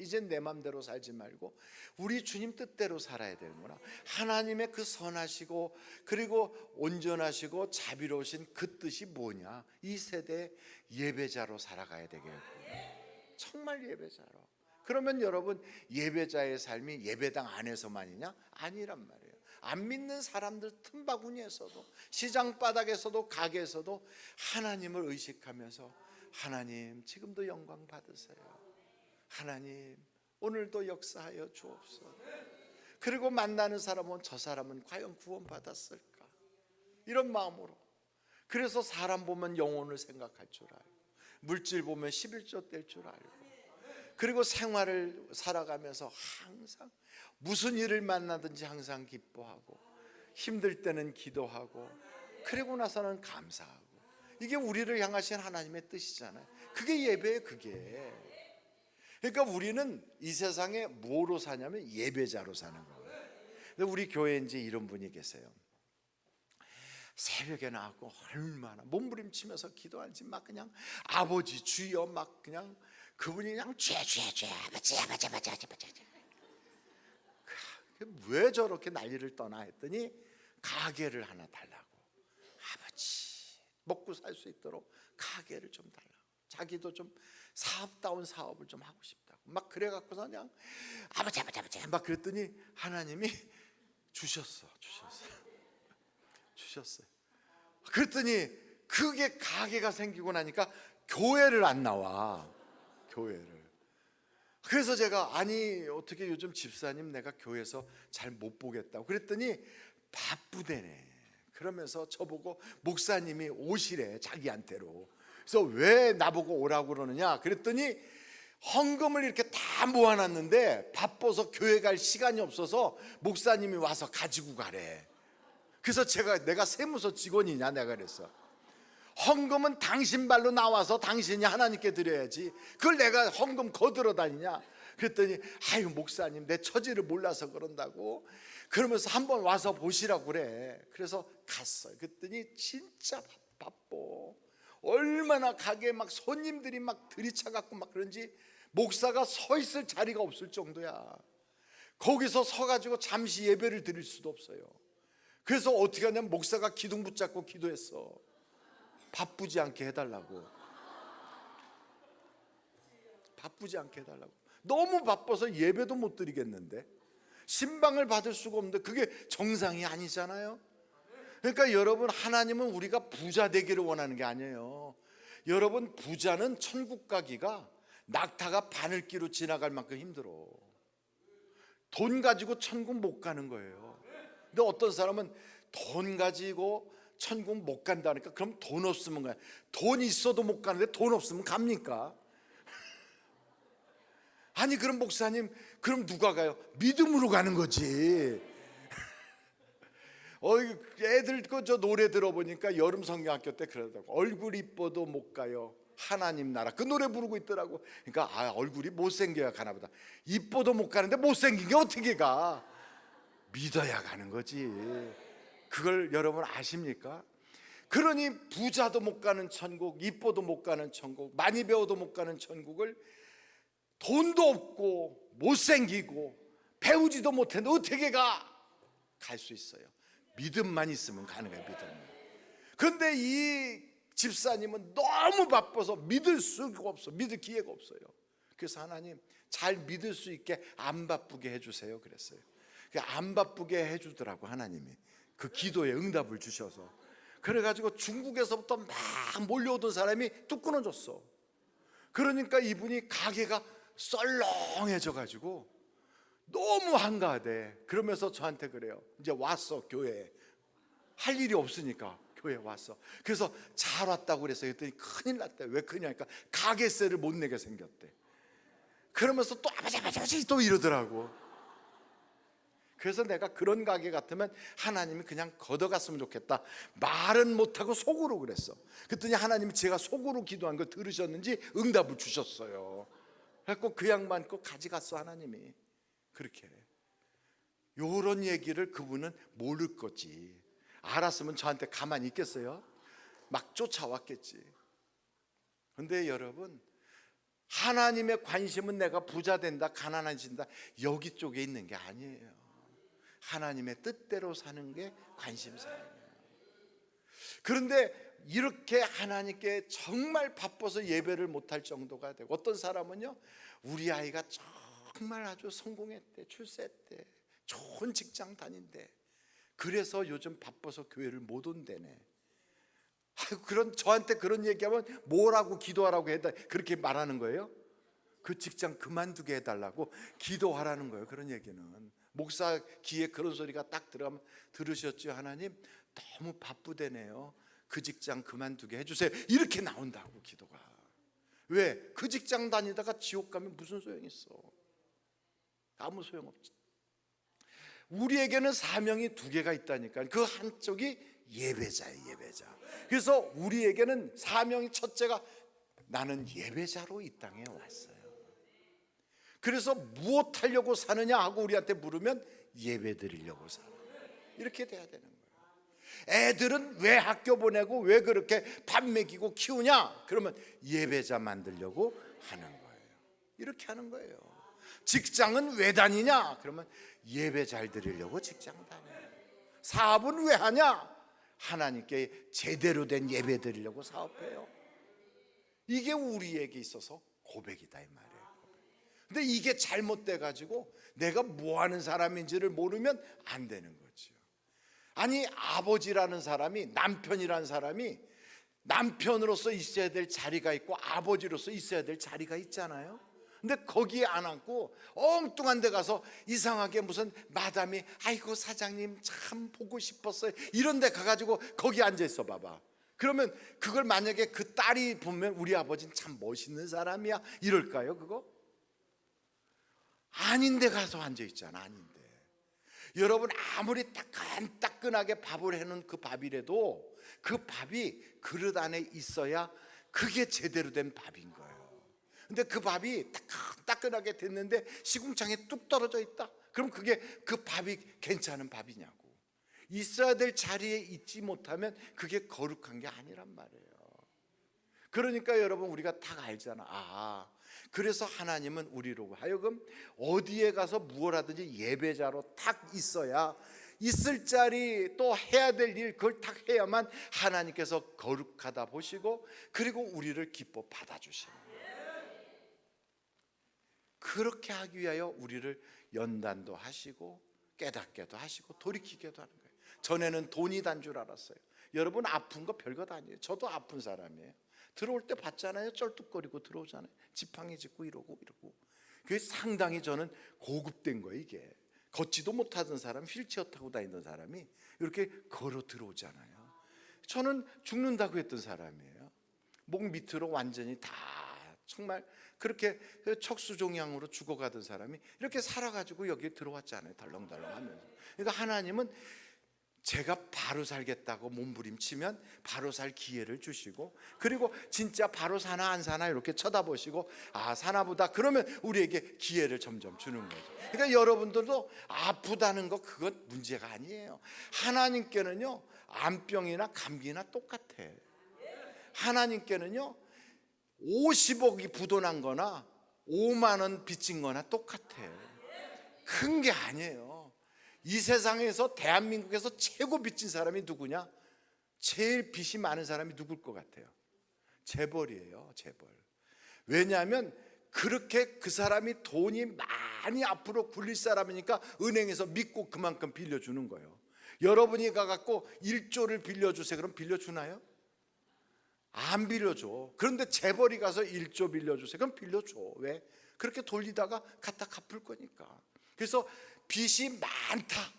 이제 내 맘대로 살지 말고 우리 주님 뜻대로 살아야 되는구나. 하나님의 그 선하시고 그리고 온전하시고 자비로우신 그 뜻이 뭐냐? 이 세대 예배자로 살아가야 되겠고, 정말 예배자로. 그러면 여러분, 예배자의 삶이 예배당 안에서만이냐? 아니란 말이에요. 안 믿는 사람들 틈바구니에서도, 시장 바닥에서도, 가게에서도 하나님을 의식하면서 하나님 지금도 영광 받으세요. 하나님 오늘도 역사하여 주옵소서. 그리고 만나는 사람은 저 사람은 과연 구원 받았을까? 이런 마음으로. 그래서 사람 보면 영혼을 생각할 줄 알고, 물질 보면 11조 뗄 줄 알고, 그리고 생활을 살아가면서 항상 무슨 일을 만나든지 항상 기뻐하고, 힘들 때는 기도하고, 그리고 나서는 감사하고. 이게 우리를 향하신 하나님의 뜻이잖아요. 그게 예배예요. 그게. 그러니까 우리는 이 세상에 뭐로 사냐면 예배자로 사는 거예요. 근데 우리 교회에 이제 이런 분이 계세요. 새벽에 나왔고 얼마나 몸부림치면서 기도하는지 막 그냥 아버지 주여 막 그냥 그분이 그냥 죄 아버지 왜 저렇게 난리를 떠나 했더니 가게를 하나 달라고. 아버지 먹고 살 수 있도록 가게를 좀 달라고. 자기도 좀 사업다운 사업을 좀 하고 싶다고 막 그래갖고서 그냥 아버지 막 그랬더니 하나님이 주셨어요. 그랬더니 그게 가게가 생기고 나니까 교회를 안 나와. 교회를. 그래서 제가 아니 어떻게 요즘 집사님 내가 교회에서 잘 못 보겠다고 그랬더니 바쁘대네. 그러면서 저보고 목사님이 오시래 자기한테로. 그래서 왜 나보고 오라고 그러느냐 그랬더니 헌금을 이렇게 다 모아놨는데 바빠서 교회 갈 시간이 없어서 목사님이 와서 가지고 가래. 그래서 내가 세무서 직원이냐 내가 그랬어. 헌금은 당신 발로 나와서 당신이 하나님께 드려야지 그걸 내가 헌금 거들어 다니냐. 그랬더니 아유 목사님 내 처지를 몰라서 그런다고 그러면서 한번 와서 보시라고 그래. 그래서 갔어요. 그랬더니 진짜 바빠. 얼마나 가게에 막 손님들이 막 들이차갖고 막 그런지 목사가 서 있을 자리가 없을 정도야. 거기서 서가지고 잠시 예배를 드릴 수도 없어요. 그래서 어떻게 하냐면 목사가 기둥 붙잡고 기도했어. 바쁘지 않게 해달라고. 바쁘지 않게 해달라고. 너무 바빠서 예배도 못 드리겠는데, 신방을 받을 수가 없는데 그게 정상이 아니잖아요. 그러니까 여러분, 하나님은 우리가 부자 되기를 원하는 게 아니에요. 여러분, 부자는 천국 가기가 낙타가 바늘기로 지나갈 만큼 힘들어. 돈 가지고 천국 못 가는 거예요. 근데 어떤 사람은 돈 가지고 천국 못 간다니까 그럼 돈 없으면 가요. 돈 있어도 못 가는데 돈 없으면 갑니까? 아니 그럼 목사님 그럼 누가 가요? 믿음으로 가는 거지. 애들 저 노래 들어보니까 여름 성경학교 때 그러더라고. 얼굴 이뻐도 못 가요 하나님 나라. 그 노래 부르고 있더라고. 그러니까 얼굴이 못생겨야 가나 보다. 이뻐도 못 가는데 못생긴 게 어떻게 가? 믿어야 가는 거지. 그걸 여러분 아십니까? 그러니 부자도 못 가는 천국, 이뻐도 못 가는 천국, 많이 배워도 못 가는 천국을 돈도 없고 못생기고 배우지도 못했는데 어떻게 가? 갈 수 있어요. 믿음만 있으면 가능해요. 믿음. 그런데 이 집사님은 너무 바빠서 믿을 수가 없어. 믿을 기회가 없어요. 그래서 하나님 잘 믿을 수 있게 안 바쁘게 해주세요 그랬어요. 안 바쁘게 해주더라고 하나님이. 그 기도에 응답을 주셔서. 그래가지고 중국에서부터 막 몰려오던 사람이 뚝 끊어졌어. 그러니까 이분이 가게가 썰렁해져가지고 너무 한가하대. 그러면서 저한테 그래요. 이제 왔어 교회에. 할 일이 없으니까 교회에 왔어. 그래서 잘 왔다고 그랬어요. 그랬더니 큰일 났대. 왜 그러냐니까 가게세를 못 내게 생겼대. 그러면서 또 아버지 또 이러더라고. 그래서 내가 그런 가게 같으면 하나님이 그냥 걷어갔으면 좋겠다. 말은 못하고 속으로 그랬어. 그랬더니 하나님이 제가 속으로 기도한 걸 들으셨는지 응답을 주셨어요. 그래서 그 양반 꼭 가져갔어 하나님이. 그렇게 요런 얘기를 그분은 모를 거지. 알았으면 저한테 가만히 있겠어요? 막 쫓아왔겠지. 근데 여러분, 하나님의 관심은 내가 부자 된다, 가난해진다 여기 쪽에 있는 게 아니에요. 하나님의 뜻대로 사는 게 관심사예요. 그런데 이렇게 하나님께 정말 바빠서 예배를 못할 정도가 되고, 어떤 사람은요, 우리 아이가 정말 아주 성공했대, 출세했대, 좋은 직장 다닌대, 그래서 요즘 바빠서 교회를 못 온대네. 그런 저한테 그런 얘기하면 뭐라고 기도하라고 해다 그렇게 말하는 거예요? 그 직장 그만두게 해달라고 기도하라는 거예요. 그런 얘기는 목사 귀에 그런 소리가 딱 들어가면 들으셨죠? 하나님 너무 바쁘대네요. 그 직장 그만두게 해주세요. 이렇게 나온다고 기도가. 왜? 그 직장 다니다가 지옥 가면 무슨 소용이 있어? 아무 소용없지. 우리에게는 사명이 두 개가 있다니까. 그 한쪽이 예배자예요, 예배자. 그래서 우리에게는 사명이 첫째가 나는 예배자로 이 땅에 왔어요. 그래서 무엇 하려고 사느냐 하고 우리한테 물으면 예배 드리려고 사는 거예요. 이렇게 돼야 되는 거예요. 애들은 왜 학교 보내고 왜 그렇게 밥 먹이고 키우냐? 그러면 예배자 만들려고 하는 거예요. 이렇게 하는 거예요. 직장은 왜 다니냐? 그러면 예배 잘 드리려고 직장 다녀요. 사업은 왜 하냐? 하나님께 제대로 된 예배 드리려고 사업해요. 이게 우리에게 있어서 고백이다 이 말이에요. 근데 이게 잘못돼 가지고 내가 뭐 하는 사람인지를 모르면 안 되는 거죠. 아니, 아버지라는 사람이, 남편이라는 사람이 남편으로서 있어야 될 자리가 있고 아버지로서 있어야 될 자리가 있잖아요. 근데 거기에 안 앉고 엉뚱한 데 가서 이상하게 무슨 마담이 아이고 사장님 참 보고 싶었어요 이런 데 가가지고 거기 앉아 있어 봐봐. 그러면 그걸 만약에 그 딸이 보면 우리 아버지는 참 멋있는 사람이야 이럴까요? 그거? 아닌데 가서 앉아 있잖아. 아닌데. 여러분 아무리 따끈따끈하게 밥을 해놓은 그 밥이라도 그 밥이 그릇 안에 있어야 그게 제대로 된 밥인 거예요. 근데 그 밥이 따끈하게 됐는데 시궁창에 뚝 떨어져 있다. 그럼 그게 그 밥이 괜찮은 밥이냐고. 있어야 될 자리에 있지 못하면 그게 거룩한 게 아니란 말이에요. 그러니까 여러분 우리가 다 알잖아. 그래서 하나님은 우리로 하여금 어디에 가서 무엇 하든지 예배자로 딱 있어야 있을 자리 또 해야 될 일 그걸 딱 해야만 하나님께서 거룩하다 보시고 그리고 우리를 기뻐 받아주시는 거예요. 그렇게 하기 위하여 우리를 연단도 하시고 깨닫게도 하시고 돌이키게도 하는 거예요. 전에는 돈이 단 줄 알았어요. 여러분 아픈 거 별것 아니에요. 저도 아픈 사람이에요. 들어올 때 봤잖아요. 쩔뚝거리고 들어오잖아요. 지팡이 짚고 이러고 그게 상당히 저는 고급된 거예요. 이게 걷지도 못하던 사람, 휠체어 타고 다니던 사람이 이렇게 걸어 들어오잖아요. 저는 죽는다고 했던 사람이에요. 목 밑으로 완전히 다 정말 그렇게 척수종양으로 죽어가던 사람이 이렇게 살아가지고 여기에 들어왔잖아요. 덜렁덜렁 하면서. 그러니까 하나님은 제가 바로 살겠다고 몸부림치면 바로 살 기회를 주시고 그리고 진짜 바로 사나 안 사나 이렇게 쳐다보시고 사나 보다 그러면 우리에게 기회를 점점 주는 거죠. 그러니까 여러분들도 아프다는 거 그건 문제가 아니에요. 하나님께는요 암병이나 감기나 똑같아. 하나님께는요 50억이 부도난 거나 5만 원 빚진 거나 똑같아. 큰 게 아니에요. 이 세상에서 대한민국에서 최고 빚진 사람이 누구냐? 제일 빚이 많은 사람이 누굴 것 같아요? 재벌이에요, 재벌. 왜냐하면 그렇게 그 사람이 돈이 많이 앞으로 굴릴 사람이니까 은행에서 믿고 그만큼 빌려주는 거예요. 여러분이 가갖고 1조를 빌려주세요. 그럼 빌려주나요? 안 빌려줘. 그런데 재벌이 가서 1조 빌려주세요. 그럼 빌려줘. 왜? 그렇게 돌리다가 갖다 갚을 거니까. 그래서 빚이 많다,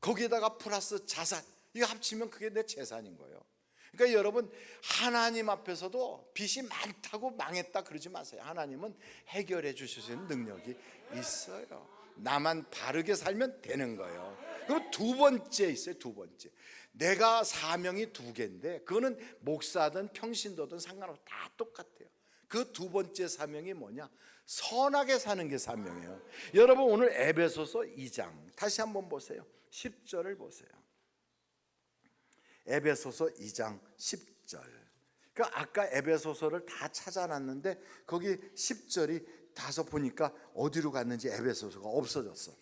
거기에다가 플러스 자산, 이거 합치면 그게 내 재산인 거예요. 그러니까 여러분, 하나님 앞에서도 빚이 많다고 망했다 그러지 마세요. 하나님은 해결해 주실 수 있는 능력이 있어요. 나만 바르게 살면 되는 거예요. 그리고 두 번째 있어요. 두 번째, 내가 사명이 두 개인데 그거는 목사든 평신도든 상관없이 다 똑같아요. 그 두 번째 사명이 뭐냐? 선하게 사는 게 사명이에요. 여러분, 오늘 에베소서 2장 다시 한번 보세요. 10절을 보세요. 에베소서 2장 10절. 그러니까 아까 에베소서를 다 찾아놨는데 거기 10절이 다서 보니까 어디로 갔는지 에베소서가 없어졌어.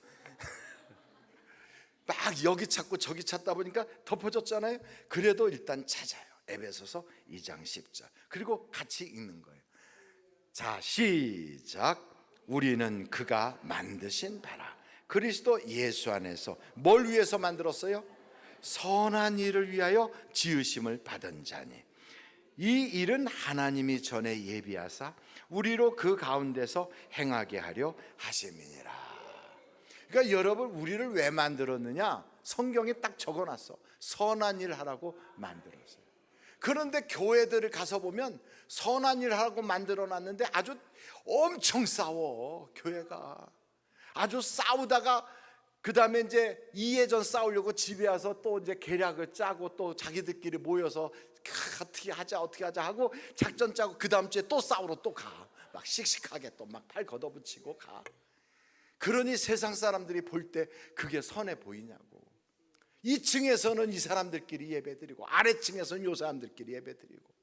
막 여기 찾고 저기 찾다 보니까 덮어졌잖아요. 그래도 일단 찾아요. 에베소서 2장 10절. 그리고 같이 읽는 거예요. 자, 시작. 우리는 그가 만드신 바라 그리스도 예수 안에서 뭘 위해서 만들었어요? 선한 일을 위하여 지으심을 받은 자니 이 일은 하나님이 전에 예비하사 우리로 그 가운데서 행하게 하려 하심이니라. 그러니까 여러분, 우리를 왜 만들었느냐? 성경에 딱 적어놨어. 선한 일 하라고 만들었어요. 그런데 교회들을 가서 보면 선한 일 하라고 만들어놨는데 아주 엄청 싸워. 교회가 아주 싸우다가 그 다음에 이제 이해전 싸우려고 집에 와서 또 이제 계략을 짜고 또 자기들끼리 모여서 어떻게 하자 하고 작전 짜고 그 다음 주에 또 싸우러 또 가. 막 씩씩하게 또 막 팔 걷어붙이고 가. 그러니 세상 사람들이 볼 때 그게 선해 보이냐고. 이 층에서는 이 사람들끼리 예배드리고 아래층에서는 이 사람들끼리 예배드리고.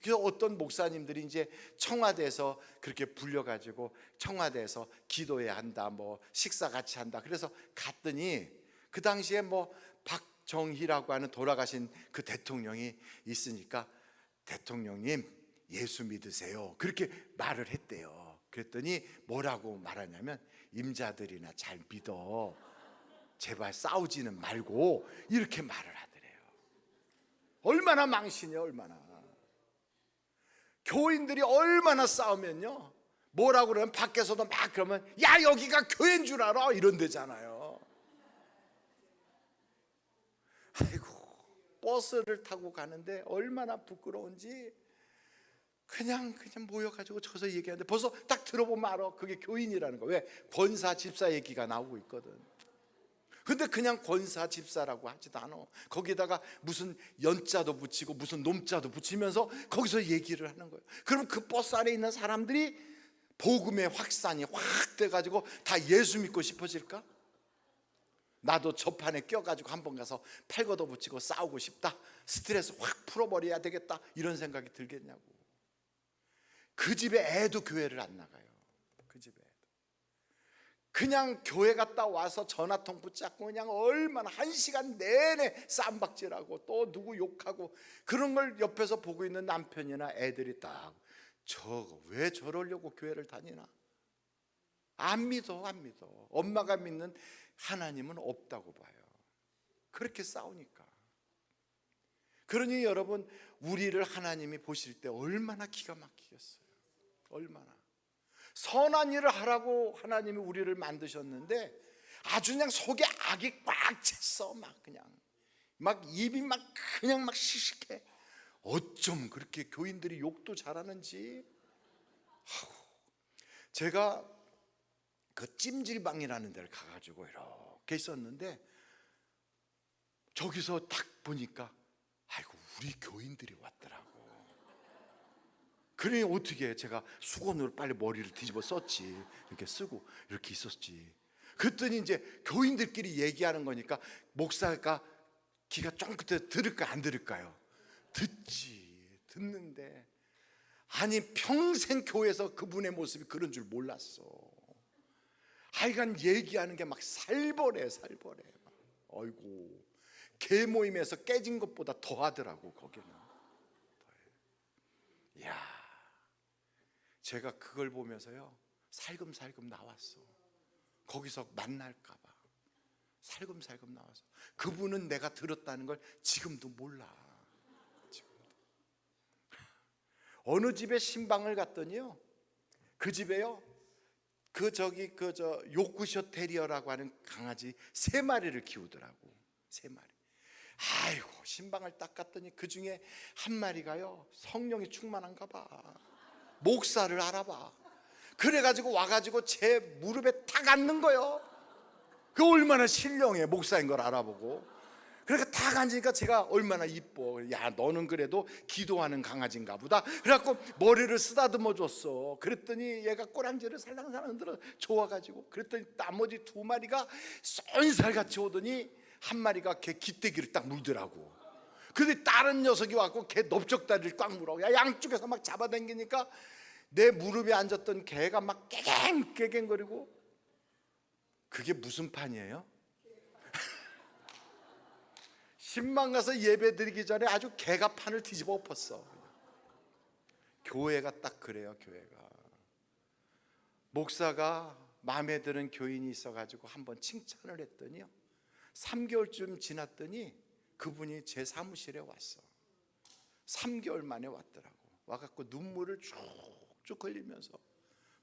그래서 어떤 목사님들이 이제 청와대에서 그렇게 불려가지고 청와대에서 기도해야 한다, 뭐 식사 같이 한다. 그래서 갔더니 그 당시에 뭐 박정희라고 하는 돌아가신 그 대통령이 있으니까 대통령님 예수 믿으세요, 그렇게 말을 했대요. 그랬더니 뭐라고 말하냐면 임자들이나 잘 믿어, 제발 싸우지는 말고, 이렇게 말을 하더래요. 얼마나 망신이야, 얼마나. 교인들이 얼마나 싸우면요, 뭐라고 그러면 밖에서도 막 그러면 야 여기가 교회인 줄 알아, 이런 데잖아요. 아이고, 버스를 타고 가는데 얼마나 부끄러운지 그냥 모여가지고 저서 얘기하는데 벌써 딱 들어보면 알아, 그게 교인이라는 거. 왜? 권사 집사 얘기가 나오고 있거든. 근데 그냥 권사 집사라고 하지도 않아. 거기다가 무슨 연자도 붙이고 무슨 놈자도 붙이면서 거기서 얘기를 하는 거예요. 그럼 그 버스 안에 있는 사람들이 복음의 확산이 확 돼가지고 다 예수 믿고 싶어질까? 나도 저 판에 껴가지고 한번 가서 팔 걷어 붙이고 싸우고 싶다, 스트레스 확 풀어버려야 되겠다, 이런 생각이 들겠냐고. 그 집에 애도 교회를 안 나가요. 그 집에 애도 그냥 교회 갔다 와서 전화통 붙잡고 그냥 얼마나 1시간 내내 쌈박질하고 또 누구 욕하고 그런 걸 옆에서 보고 있는 남편이나 애들이 딱, 저거 왜 저러려고 교회를 다니나? 안 믿어, 안 믿어. 엄마가 믿는 하나님은 없다고 봐요. 그렇게 싸우니까. 그러니 여러분, 우리를 하나님이 보실 때 얼마나 기가 막히겠어요. 얼마나 선한 일을 하라고 하나님이 우리를 만드셨는데 아주 그냥 속에 악이 꽉 찼어. 막 입이 막 그냥 막 시식해. 어쩜 그렇게 교인들이 욕도 잘하는지. 제가 그 찜질방이라는 데를 가가지고 이렇게 있었는데 저기서 딱 보니까 아이고, 우리 교인들이 왔더라고. 그러니 어떻게 해? 제가 수건으로 빨리 머리를 뒤집어 썼지. 이렇게 쓰고 이렇게 있었지. 그랬더니 이제 교인들끼리 얘기하는 거니까 목사가 귀가 쫑긋해 들을까 안 들을까요? 듣지. 듣는데 아니, 평생 교회에서 그분의 모습이 그런 줄 몰랐어. 하여간 얘기하는 게 막 살벌해. 어이고, 개 모임에서 깨진 것보다 더 하더라고. 거기는 더해. 이야, 제가 그걸 보면서요 살금살금 나왔어. 거기서 만날까 봐 살금살금 나와서. 그분은 내가 들었다는 걸 지금도 몰라. 지금도. 어느 집에 신방을 갔더니요, 그 집에요 요크셔 테리어라고 하는 강아지 3마리를 키우더라고. 3마리. 아이고, 신방을 딱 갔더니 그 중에 한 마리가요 성령이 충만한가 봐. 목사를 알아봐. 그래가지고 와가지고 제 무릎에 탁 앉는 거예요. 그 얼마나 신령해, 목사인 걸 알아보고. 그러니까 탁 앉으니까 제가 얼마나 이뻐. 야, 너는 그래도 기도하는 강아지인가 보다. 그래갖고 머리를 쓰다듬어 줬어. 그랬더니 얘가 꼬랑지를 살랑살랑 흔들어 좋아가지고, 그랬더니 나머지 2마리가 쏜살같이 오더니 한 마리가 걔 깃대기를 딱 물더라고. 근데 다른 녀석이 왔고 걔 넓적다리를 꽉 물어. 야, 양쪽에서 막 잡아당기니까 내 무릎에 앉았던 개가 막 깨갱깨갱거리고. 그게 무슨 판이에요? 신방 가서 예배 드리기 전에 아주 개가 판을 뒤집어 엎었어. 교회가 딱 그래요. 교회가. 목사가 마음에 드는 교인이 있어가지고 한번 칭찬을 했더니요, 3개월쯤 지났더니 그분이 제 사무실에 왔어. 3개월 만에 왔더라고. 와갖고 눈물을 쭉쭉 흘리면서,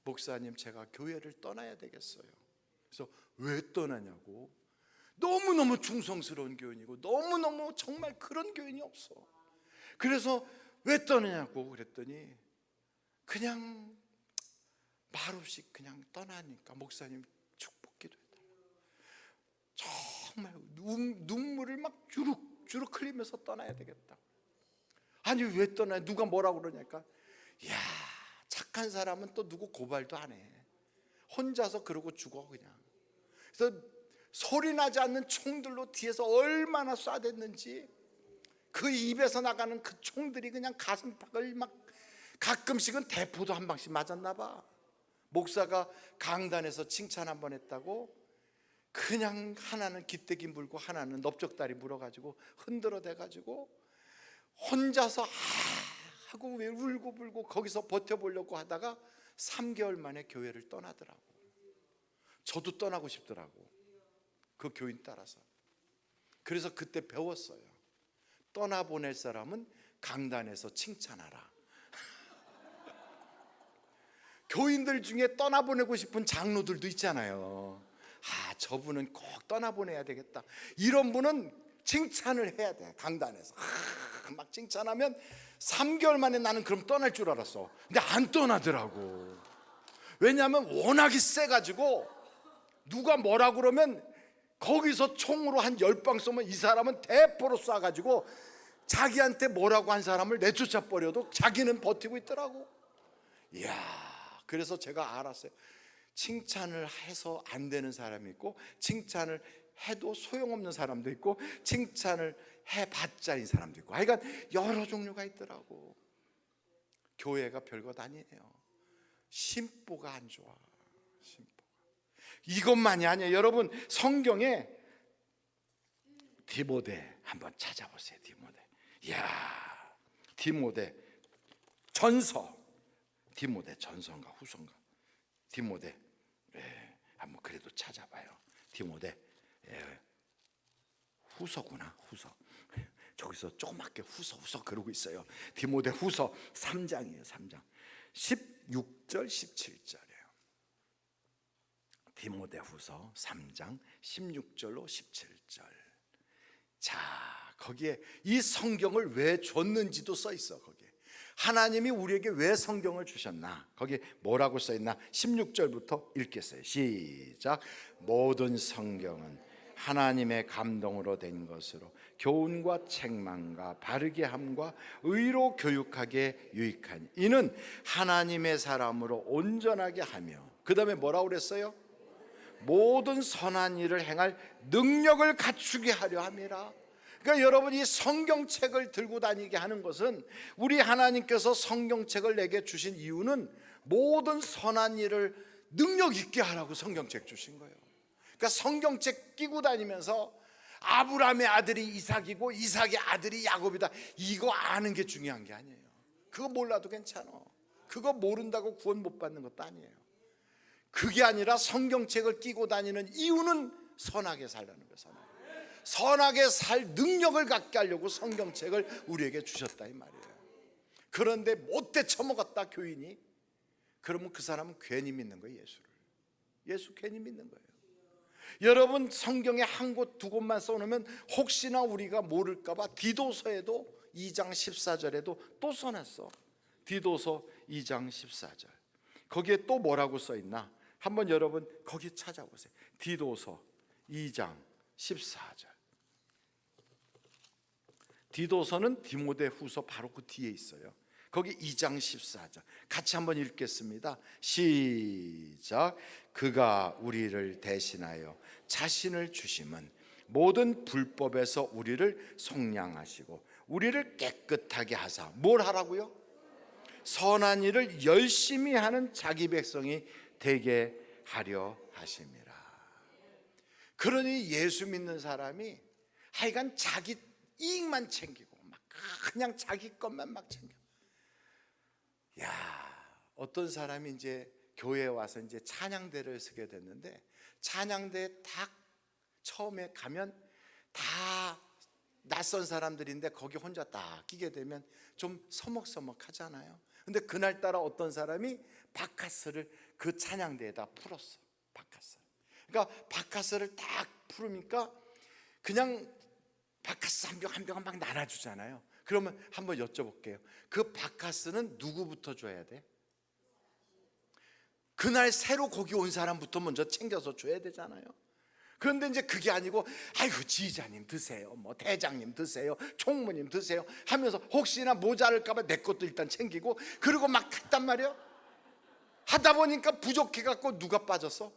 목사님, 제가 교회를 떠나야 되겠어요. 그래서 왜 떠나냐고. 너무너무 충성스러운 교인이고 너무너무 정말 그런 교인이 없어. 그래서 왜 떠나냐고 그랬더니 그냥 말없이 그냥 떠나니까 목사님 축복 기도해달라. 정말 눈물을 막 주룩주룩 흘리면서 떠나야 되겠다. 아니, 왜 떠나요? 누가 뭐라고 그러냐니까, 야, 착한 사람은 또 누구 고발도 안 해. 혼자서 그러고 죽어 그냥. 그래서 소리 나지 않는 총들로 뒤에서 얼마나 쏴댔는지, 그 입에서 나가는 그 총들이 그냥 가슴팍을 막, 가끔씩은 대포도 한 방씩 맞았나 봐. 목사가 강단에서 칭찬 한번 했다고 그냥 하나는 깃대기 물고 하나는 넓적다리 물어가지고 흔들어 대가지고 혼자서 하고 왜 울고 불고 거기서 버텨보려고 하다가 3개월 만에 교회를 떠나더라고. 저도 떠나고 싶더라고, 그 교인 따라서. 그래서 그때 배웠어요. 떠나보낼 사람은 강단에서 칭찬하라. 교인들 중에 떠나보내고 싶은 장로들도 있잖아요. 저분은 꼭 떠나보내야 되겠다. 이런 분은 칭찬을 해야 돼. 강단에서 막 칭찬하면 3개월 만에 나는 그럼 떠날 줄 알았어. 근데 안 떠나더라고. 왜냐하면 워낙에 세가지고 누가 뭐라 그러면 거기서 총으로 한 10방 쏘면 이 사람은 대포로 쏴가지고 자기한테 뭐라고 한 사람을 내쫓아 버려도 자기는 버티고 있더라고. 이야, 그래서 제가 알았어요. 칭찬을 해서 안 되는 사람이 있고, 칭찬을 해도 소용없는 사람도 있고, 칭찬을 해봤자인 사람도 있고, 하여간 여러 종류가 있더라고. 교회가 별것 아니에요. 심보가 안 좋아. 심보가. 이것만이 아니에요. 여러분, 성경에 디모데 한번 찾아보세요. 디모데. 이야, 디모데 전서. 디모데 전서인가 후서인가? 디모데. 한번 그래도 찾아봐요. 디모데. 후서구나. 후서. 저기서 조그맣게 후서 그러고 있어요. 디모데 후서 3장이에요. 3장 16절 17절이에요. 디모데 후서 3장 16절로 17절. 자, 거기에 이 성경을 왜 줬는지도 써 있어. 거기에 하나님이 우리에게 왜 성경을 주셨나, 거기에 뭐라고 써 있나 16절부터 읽겠어요. 시작. 모든 성경은 하나님의 감동으로 된 것으로 교훈과 책망과 바르게 함과 의로 교육하게 유익하니 이는 하나님의 사람으로 온전하게 하며, 그 다음에 뭐라고 그랬어요? 모든 선한 일을 행할 능력을 갖추게 하려 함이라. 그러니까 여러분이 성경책을 들고 다니게 하는 것은, 우리 하나님께서 성경책을 내게 주신 이유는 모든 선한 일을 능력 있게 하라고 성경책 주신 거예요. 그러니까 성경책 끼고 다니면서 아브라함의 아들이 이삭이고 이삭의 아들이 야곱이다. 이거 아는 게 중요한 게 아니에요. 그거 몰라도 괜찮아. 그거 모른다고 구원 못 받는 것도 아니에요. 그게 아니라 성경책을 끼고 다니는 이유는 선하게 살라는 거예요. 선하게 살 능력을 갖게 하려고 성경책을 우리에게 주셨다 이 말이에요. 그런데 못돼 처먹었다 교인이, 그러면 그 사람은 괜히 믿는 거예요. 예수 괜히 믿는 거예요. 여러분, 성경에 한 곳 두 곳만 써놓으면 혹시나 우리가 모를까 봐 디도서에도 2장 14절에도 또 써놨어. 디도서 2장 14절. 거기에 또 뭐라고 써있나? 한번 여러분 거기 찾아보세요. 디도서 2장 14절. 디도서는 디모데후서 바로 그 뒤에 있어요. 거기 2장 14절 같이 한번 읽겠습니다. 시작. 그가 우리를 대신하여 자신을 주심은 모든 불법에서 우리를 속량하시고 우리를 깨끗하게 하사 뭘 하라고요? 선한 일을 열심히 하는 자기 백성이 되게 하려 하심이라. 그러니 예수 믿는 사람이 하여간 자기 이익만 챙기고 막 그냥 자기 것만 막 챙겨. 야, 어떤 사람이 이제 교회에 와서 이제 찬양대를 서게 됐는데, 찬양대에 딱 처음에 가면 다 낯선 사람들인데 거기 혼자 딱 끼게 되면 좀 서먹서먹하잖아요. 근데 그날따라 어떤 사람이 바카스를 그 찬양대에다 풀었어. 바카스. 그러니까 바카스를 딱 풀으니까 그냥 바카스 한 병 한 병 막 나눠주잖아요. 그러면 한번 여쭤볼게요. 그 바카스는 누구부터 줘야 돼? 그날 새로 거기 온 사람부터 먼저 챙겨서 줘야 되잖아요. 그런데 이제 그게 아니고 아이고 지휘자님 드세요, 뭐 대장님 드세요, 총무님 드세요 하면서 혹시나 모자랄까봐 내 것도 일단 챙기고 그리고 막 했단 말이에요. 하다 보니까 부족해갖고 누가 빠졌어?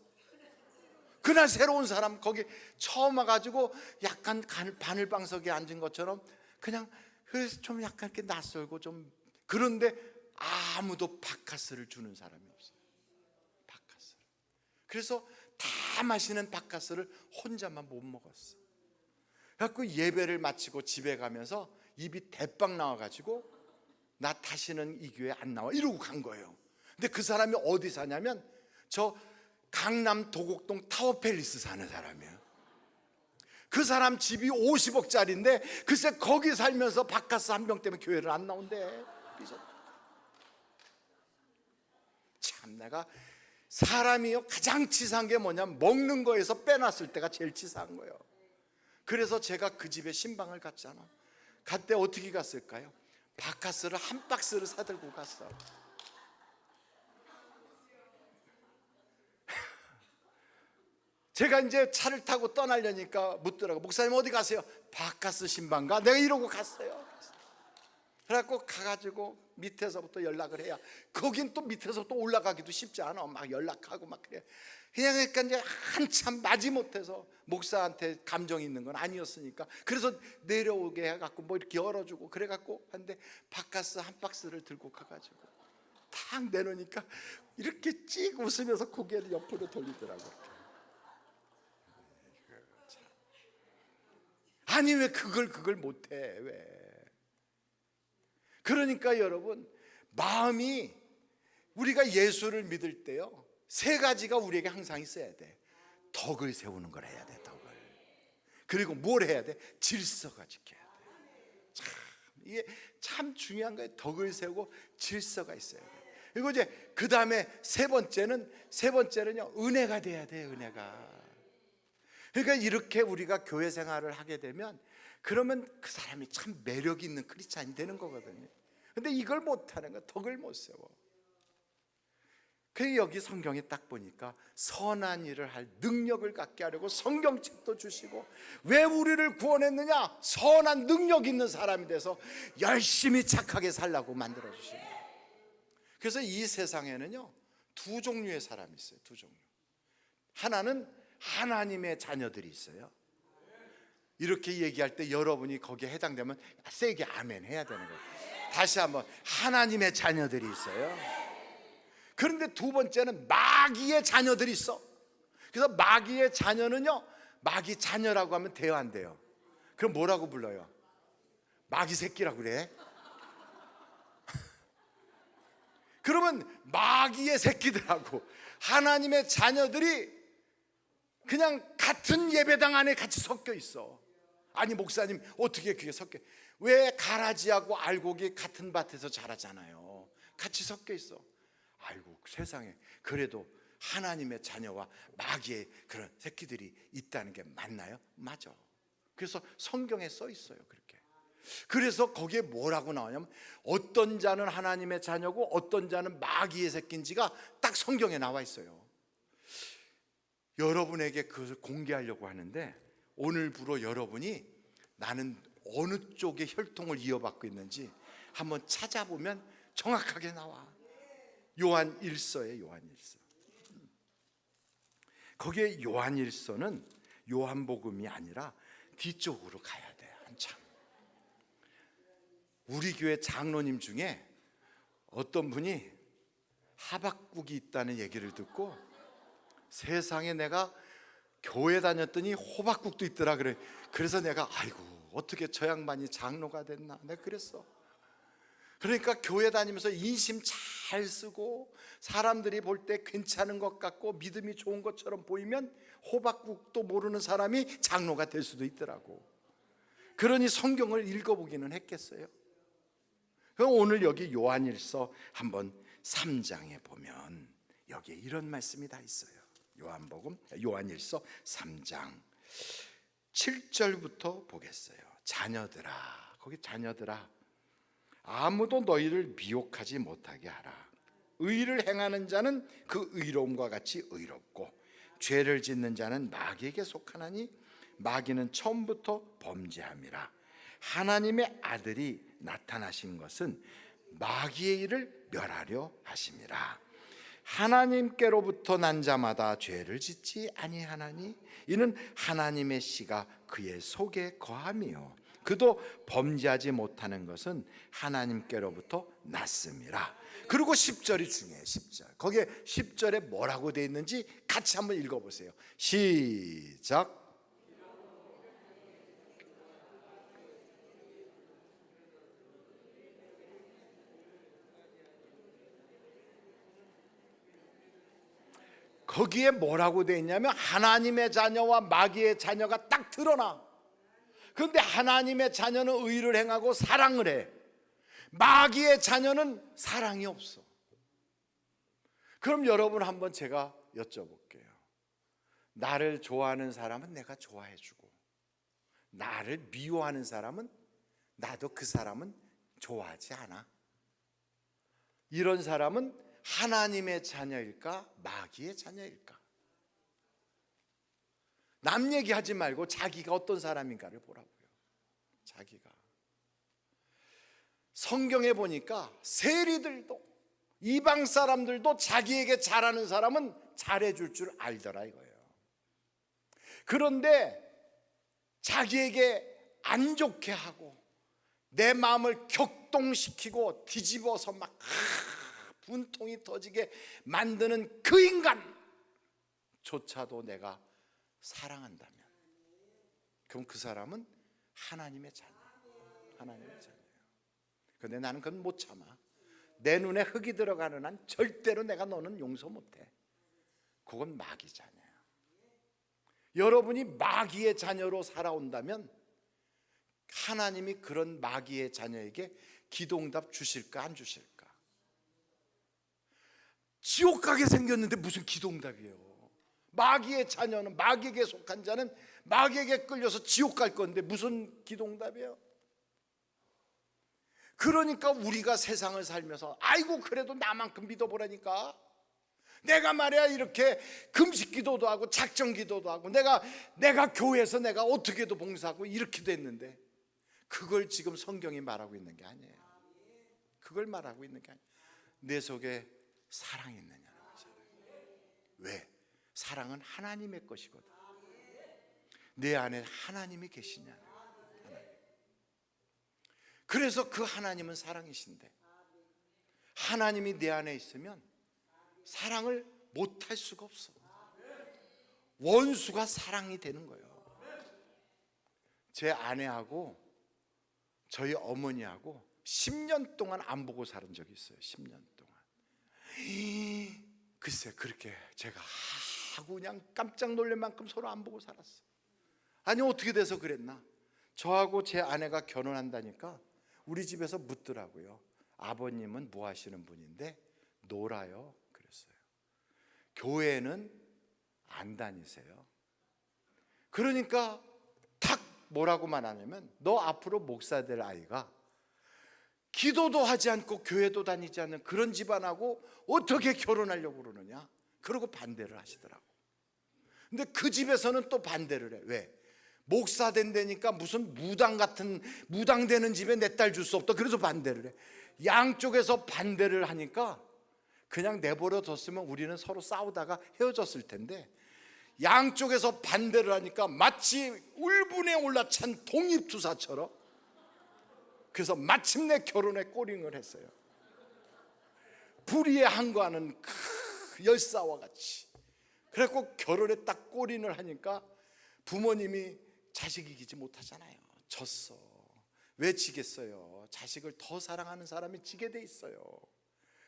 그날 새로운 사람 거기 처음 와가지고 약간 바늘방석에 앉은 것처럼 그냥 그래서 좀 약간 이렇게 낯설고 좀 그런데 아무도 바카스를 주는 사람이 없어요. 바카스. 그래서 다 마시는 바카스를 혼자만 못 먹었어. 그래갖고 예배를 마치고 집에 가면서 입이 대빵 나와가지고 나 다시는 이 교회 안 나와 이러고 간 거예요. 근데 그 사람이 어디 사냐면 저 강남 도곡동 타워팰리스 사는 사람이에요. 그 사람 집이 50억짜리인데 글쎄 거기 살면서 바카스 한 병 때문에 교회를 안 나온대. 참 내가 사람이요 가장 치사한 게 뭐냐면 먹는 거에서 빼놨을 때가 제일 치사한 거예요. 그래서 제가 그 집에 신방을 갔잖아. 갈 때 어떻게 갔을까요? 바카스를 한 박스를 사들고 갔어. 제가 이제 차를 타고 떠나려니까 묻더라고. 목사님 어디 가세요? 바카스 신방가? 내가 이러고 갔어요. 그래갖고 가가지고 밑에서부터 연락을 해야 거긴 또 밑에서 또 올라가기도 쉽지 않아. 막 연락하고 막 그래. 그냥 그러니까 이제 한참 마지못해서 목사한테 감정이 있는 건 아니었으니까 그래서 내려오게 해갖고 뭐 이렇게 열어주고 그래갖고 한데 바카스 한 박스를 들고 가가지고 탁 내놓으니까 이렇게 찍 웃으면서 고개를 옆으로 돌리더라고요. 아니 왜 그걸 못해? 왜? 그러니까 여러분 마음이 우리가 예수를 믿을 때요 세 가지가 우리에게 항상 있어야 돼. 덕을 세우는 걸 해야 돼. 덕을. 그리고 뭘 해야 돼? 질서가 지켜야 돼. 참 이게 참 중요한 거예요. 덕을 세우고 질서가 있어야 돼. 그리고 이제 그 다음에 세 번째는요 은혜가 돼야 돼. 은혜가. 그러니까 이렇게 우리가 교회 생활을 하게 되면 그러면 그 사람이 참 매력 있는 크리스찬이 되는 거거든요. 근데 이걸 못하는 거야. 덕을 못 세워. 그래서 여기 성경에 딱 보니까 선한 일을 할 능력을 갖게 하려고 성경책도 주시고 왜 우리를 구원했느냐? 선한 능력 있는 사람이 돼서 열심히 착하게 살라고 만들어주신 거예요. 그래서 이 세상에는요 두 종류의 사람이 있어요. 두 종류. 하나는 하나님의 자녀들이 있어요. 이렇게 얘기할 때 여러분이 거기에 해당되면 세게 아멘 해야 되는 거예요. 다시 한번 하나님의 자녀들이 있어요. 그런데 두 번째는 마귀의 자녀들이 있어. 그래서 마귀의 자녀는요 마귀 자녀라고 하면 돼요, 안 돼요? 그럼 뭐라고 불러요? 마귀 새끼라고 그래? 그러면 마귀의 새끼들하고 하나님의 자녀들이 그냥 같은 예배당 안에 같이 섞여 있어. 아니 목사님, 어떻게 그게 섞여? 왜 가라지하고 알곡이 같은 밭에서 자라잖아요. 같이 섞여 있어. 아이고 세상에, 그래도 하나님의 자녀와 마귀의 그런 새끼들이 있다는 게 맞나요? 맞아. 그래서 성경에 써 있어요, 그렇게. 그래서 거기에 뭐라고 나오냐면 어떤 자는 하나님의 자녀고 어떤 자는 마귀의 새끼인지가 딱 성경에 나와 있어요. 여러분에게 그것을 공개하려고 하는데, 오늘부로 여러분이 나는 어느 쪽에 혈통을 이어받고 있는지 한번 찾아보면 정확하게 나와. 요한일서에 요한일서. 거기에 요한일서는 요한복음이 아니라 뒤쪽으로 가야 돼, 한참. 우리 교회 장로님 중에 어떤 분이 하박국이 있다는 얘기를 듣고, 세상에 내가 교회 다녔더니 호박국도 있더라 그래. 그래서 내가 아이고 어떻게 저 양반이 장로가 됐나, 내가 그랬어. 그러니까 교회 다니면서 인심 잘 쓰고 사람들이 볼 때 괜찮은 것 같고 믿음이 좋은 것처럼 보이면 호박국도 모르는 사람이 장로가 될 수도 있더라고. 그러니 성경을 읽어보기는 했겠어요. 그럼 오늘 여기 요한일서 한번 3장에 보면 여기에 이런 말씀이 다 있어요. 요한일서 3장 7절부터 보겠어요. 자녀들아, 거기 자녀들아, 아무도 너희를 미혹하지 못하게 하라. 의를 행하는 자는 그 의로움과 같이 의롭고 죄를 짓는 자는 마귀에게 속하나니 마귀는 처음부터 범죄함이라. 하나님의 아들이 나타나신 것은 마귀의 일을 멸하려 하심이라. 하나님께로부터 난 자마다 죄를 짓지 아니하나니 이는 하나님의 씨가 그의 속에 거함이요 그도 범죄하지 못하는 것은 하나님께로부터 났음이라. 그리고 10절이 중요해요. 10절. 거기에 10절에 뭐라고 되어 있는지 같이 한번 읽어보세요. 시작. 거기에 뭐라고 되어 있냐면 하나님의 자녀와 마귀의 자녀가 딱 드러나. 그런데 하나님의 자녀는 의를 행하고 사랑을 해. 마귀의 자녀는 사랑이 없어. 그럼 여러분 한번 제가 여쭤볼게요. 나를 좋아하는 사람은 내가 좋아해주고 나를 미워하는 사람은 나도 그 사람은 좋아하지 않아. 이런 사람은 하나님의 자녀일까 마귀의 자녀일까? 남 얘기하지 말고 자기가 어떤 사람인가를 보라고요. 자기가. 성경에 보니까 세리들도 이방 사람들도 자기에게 잘하는 사람은 잘해줄 줄 알더라 이거예요. 그런데 자기에게 안 좋게 하고 내 마음을 격동시키고 뒤집어서 막 분통이 터지게 만드는 그 인간조차도 내가 사랑한다면 그럼 그 사람은 하나님의 자녀, 하나님의 자녀예요. 그런데 나는 그건 못 참아. 내 눈에 흙이 들어가는 한 절대로 내가 너는 용서 못해. 그건 마귀 자녀야. 여러분이 마귀의 자녀로 살아온다면 하나님이 그런 마귀의 자녀에게 기도응답 주실까 안 주실까? 지옥 가게 생겼는데 무슨 기도응답이에요. 마귀의 자녀는, 마귀에게 속한 자는 마귀에게 끌려서 지옥 갈 건데 무슨 기도응답이에요? 그러니까 우리가 세상을 살면서 아이고 그래도 나만큼 믿어보라니까. 내가 말이야 이렇게 금식 기도도 하고 작정 기도도 하고 내가 교회에서 내가 어떻게도 봉사하고 이렇게 됐는데 그걸 지금 성경이 말하고 있는 게 아니에요. 그걸 말하고 있는 게 아니에요. 내 속에 사랑이 있느냐는 거잖아요. 왜? 사랑은 하나님의 것이거든. 내 안에 하나님이 계시냐. 하나님. 그래서 그 하나님은 사랑이신데 하나님이 내 안에 있으면 사랑을 못할 수가 없어. 원수가 사랑이 되는 거예요. 제 아내하고 저희 어머니하고 10년 동안 안 보고 살은 적이 있어요. 10년 동안. 글쎄, 그렇게 제가 하고 그냥 깜짝 놀랄 만큼 서로 안 보고 살았어요. 아니, 어떻게 돼서 그랬나? 저하고 제 아내가 결혼한다니까 우리 집에서 묻더라고요. 아버님은 뭐 하시는 분인데? 놀아요. 그랬어요. 교회는 안 다니세요. 그러니까 탁 뭐라고만 하냐면, 너 앞으로 목사 될 아이가 기도도 하지 않고 교회도 다니지 않는 그런 집안하고 어떻게 결혼하려고 그러느냐? 그러고 반대를 하시더라고. 근데 그 집에서는 또 반대를 해. 왜? 목사 된다니까 무슨 무당 되는 집에 내 딸 줄 수 없다. 그래서 반대를 해. 양쪽에서 반대를 하니까 그냥 내버려 뒀으면 우리는 서로 싸우다가 헤어졌을 텐데, 양쪽에서 반대를 하니까 마치 울분에 올라찬 독립투사처럼, 그래서 마침내 결혼에 꼬링을 했어요. 불의에 항거하는 그 열사와 같이. 그래갖고 결혼에 딱 꼬린을 하니까 부모님이 자식 이기지 못하잖아요. 졌어. 왜 지겠어요? 자식을 더 사랑하는 사람이 지게 돼 있어요.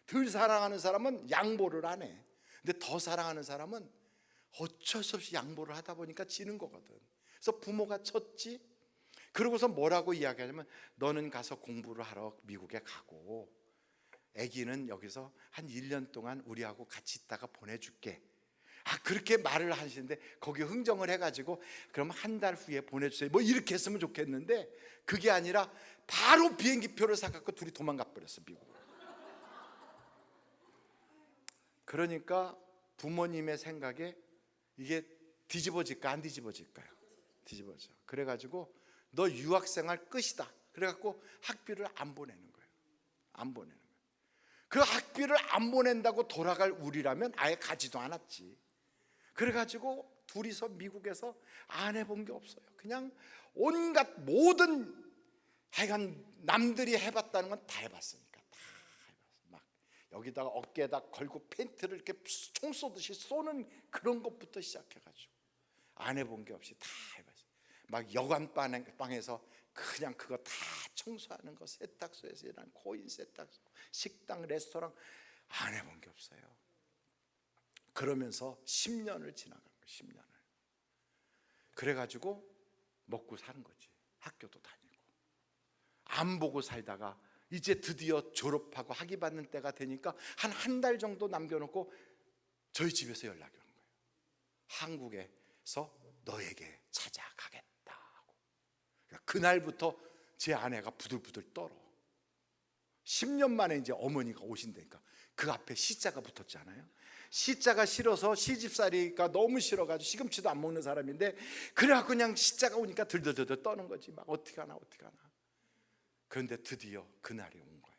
덜 사랑하는 사람은 양보를 안 해. 근데 더 사랑하는 사람은 어쩔 수 없이 양보를 하다 보니까 지는 거거든. 그래서 부모가 졌지. 그러고서 뭐라고 이야기하냐면, 너는 가서 공부를 하러 미국에 가고 아기는 여기서 한 1년 동안 우리하고 같이 있다가 보내줄게. 그렇게 말을 하시는데, 거기 흥정을 해가지고 그럼 한 달 후에 보내주세요, 뭐 이렇게 했으면 좋겠는데, 그게 아니라 바로 비행기표를 사갖고 둘이 도망가 버렸어, 미국으로. 그러니까 부모님의 생각에 이게 뒤집어질까 안 뒤집어질까요? 뒤집어져. 그래가지고 너 유학생활 끝이다. 그래갖고 학비를 안 보내는 거예요. 안 보내는 거예요. 그 학비를 안 보낸다고 돌아갈 우리라면 아예 가지도 않았지. 그래가지고 둘이서 미국에서 안 해본 게 없어요. 그냥 온갖 모든, 하여간 남들이 해봤다는 건 다 해봤으니까 다 해봤어. 막 여기다가 어깨에다 걸고 팬티를 이렇게 총 쏘듯이 쏘는 그런 것부터 시작해가지고 안 해본 게 없이 다 해봤어요. 막 여관방에서 그냥 그거 다 청소하는 거, 세탁소에서 일하는 코인 세탁소, 식당, 레스토랑, 안 해본 게 없어요. 그러면서 10년을 지나간 거예요. 10년을. 그래가지고 먹고 사는 거지. 학교도 다니고. 안 보고 살다가 이제 드디어 졸업하고 학위 받는 때가 되니까 한 달 정도 남겨놓고 저희 집에서 연락이 온 거예요. 한국에서 너에게 찾아가겠다 하고. 그러니까 그날부터 제 아내가 부들부들 떨어. 10년 만에 이제 어머니가 오신다니까. 그 앞에 시자가 붙었잖아요. 시자가 싫어서, 시집살이가 너무 싫어가지고 시금치도 안 먹는 사람인데, 그래갖고 그냥 시자가 오니까 들들들들 떠는 거지. 막 어떻게 하나. 그런데 드디어 그날이 온 거예요.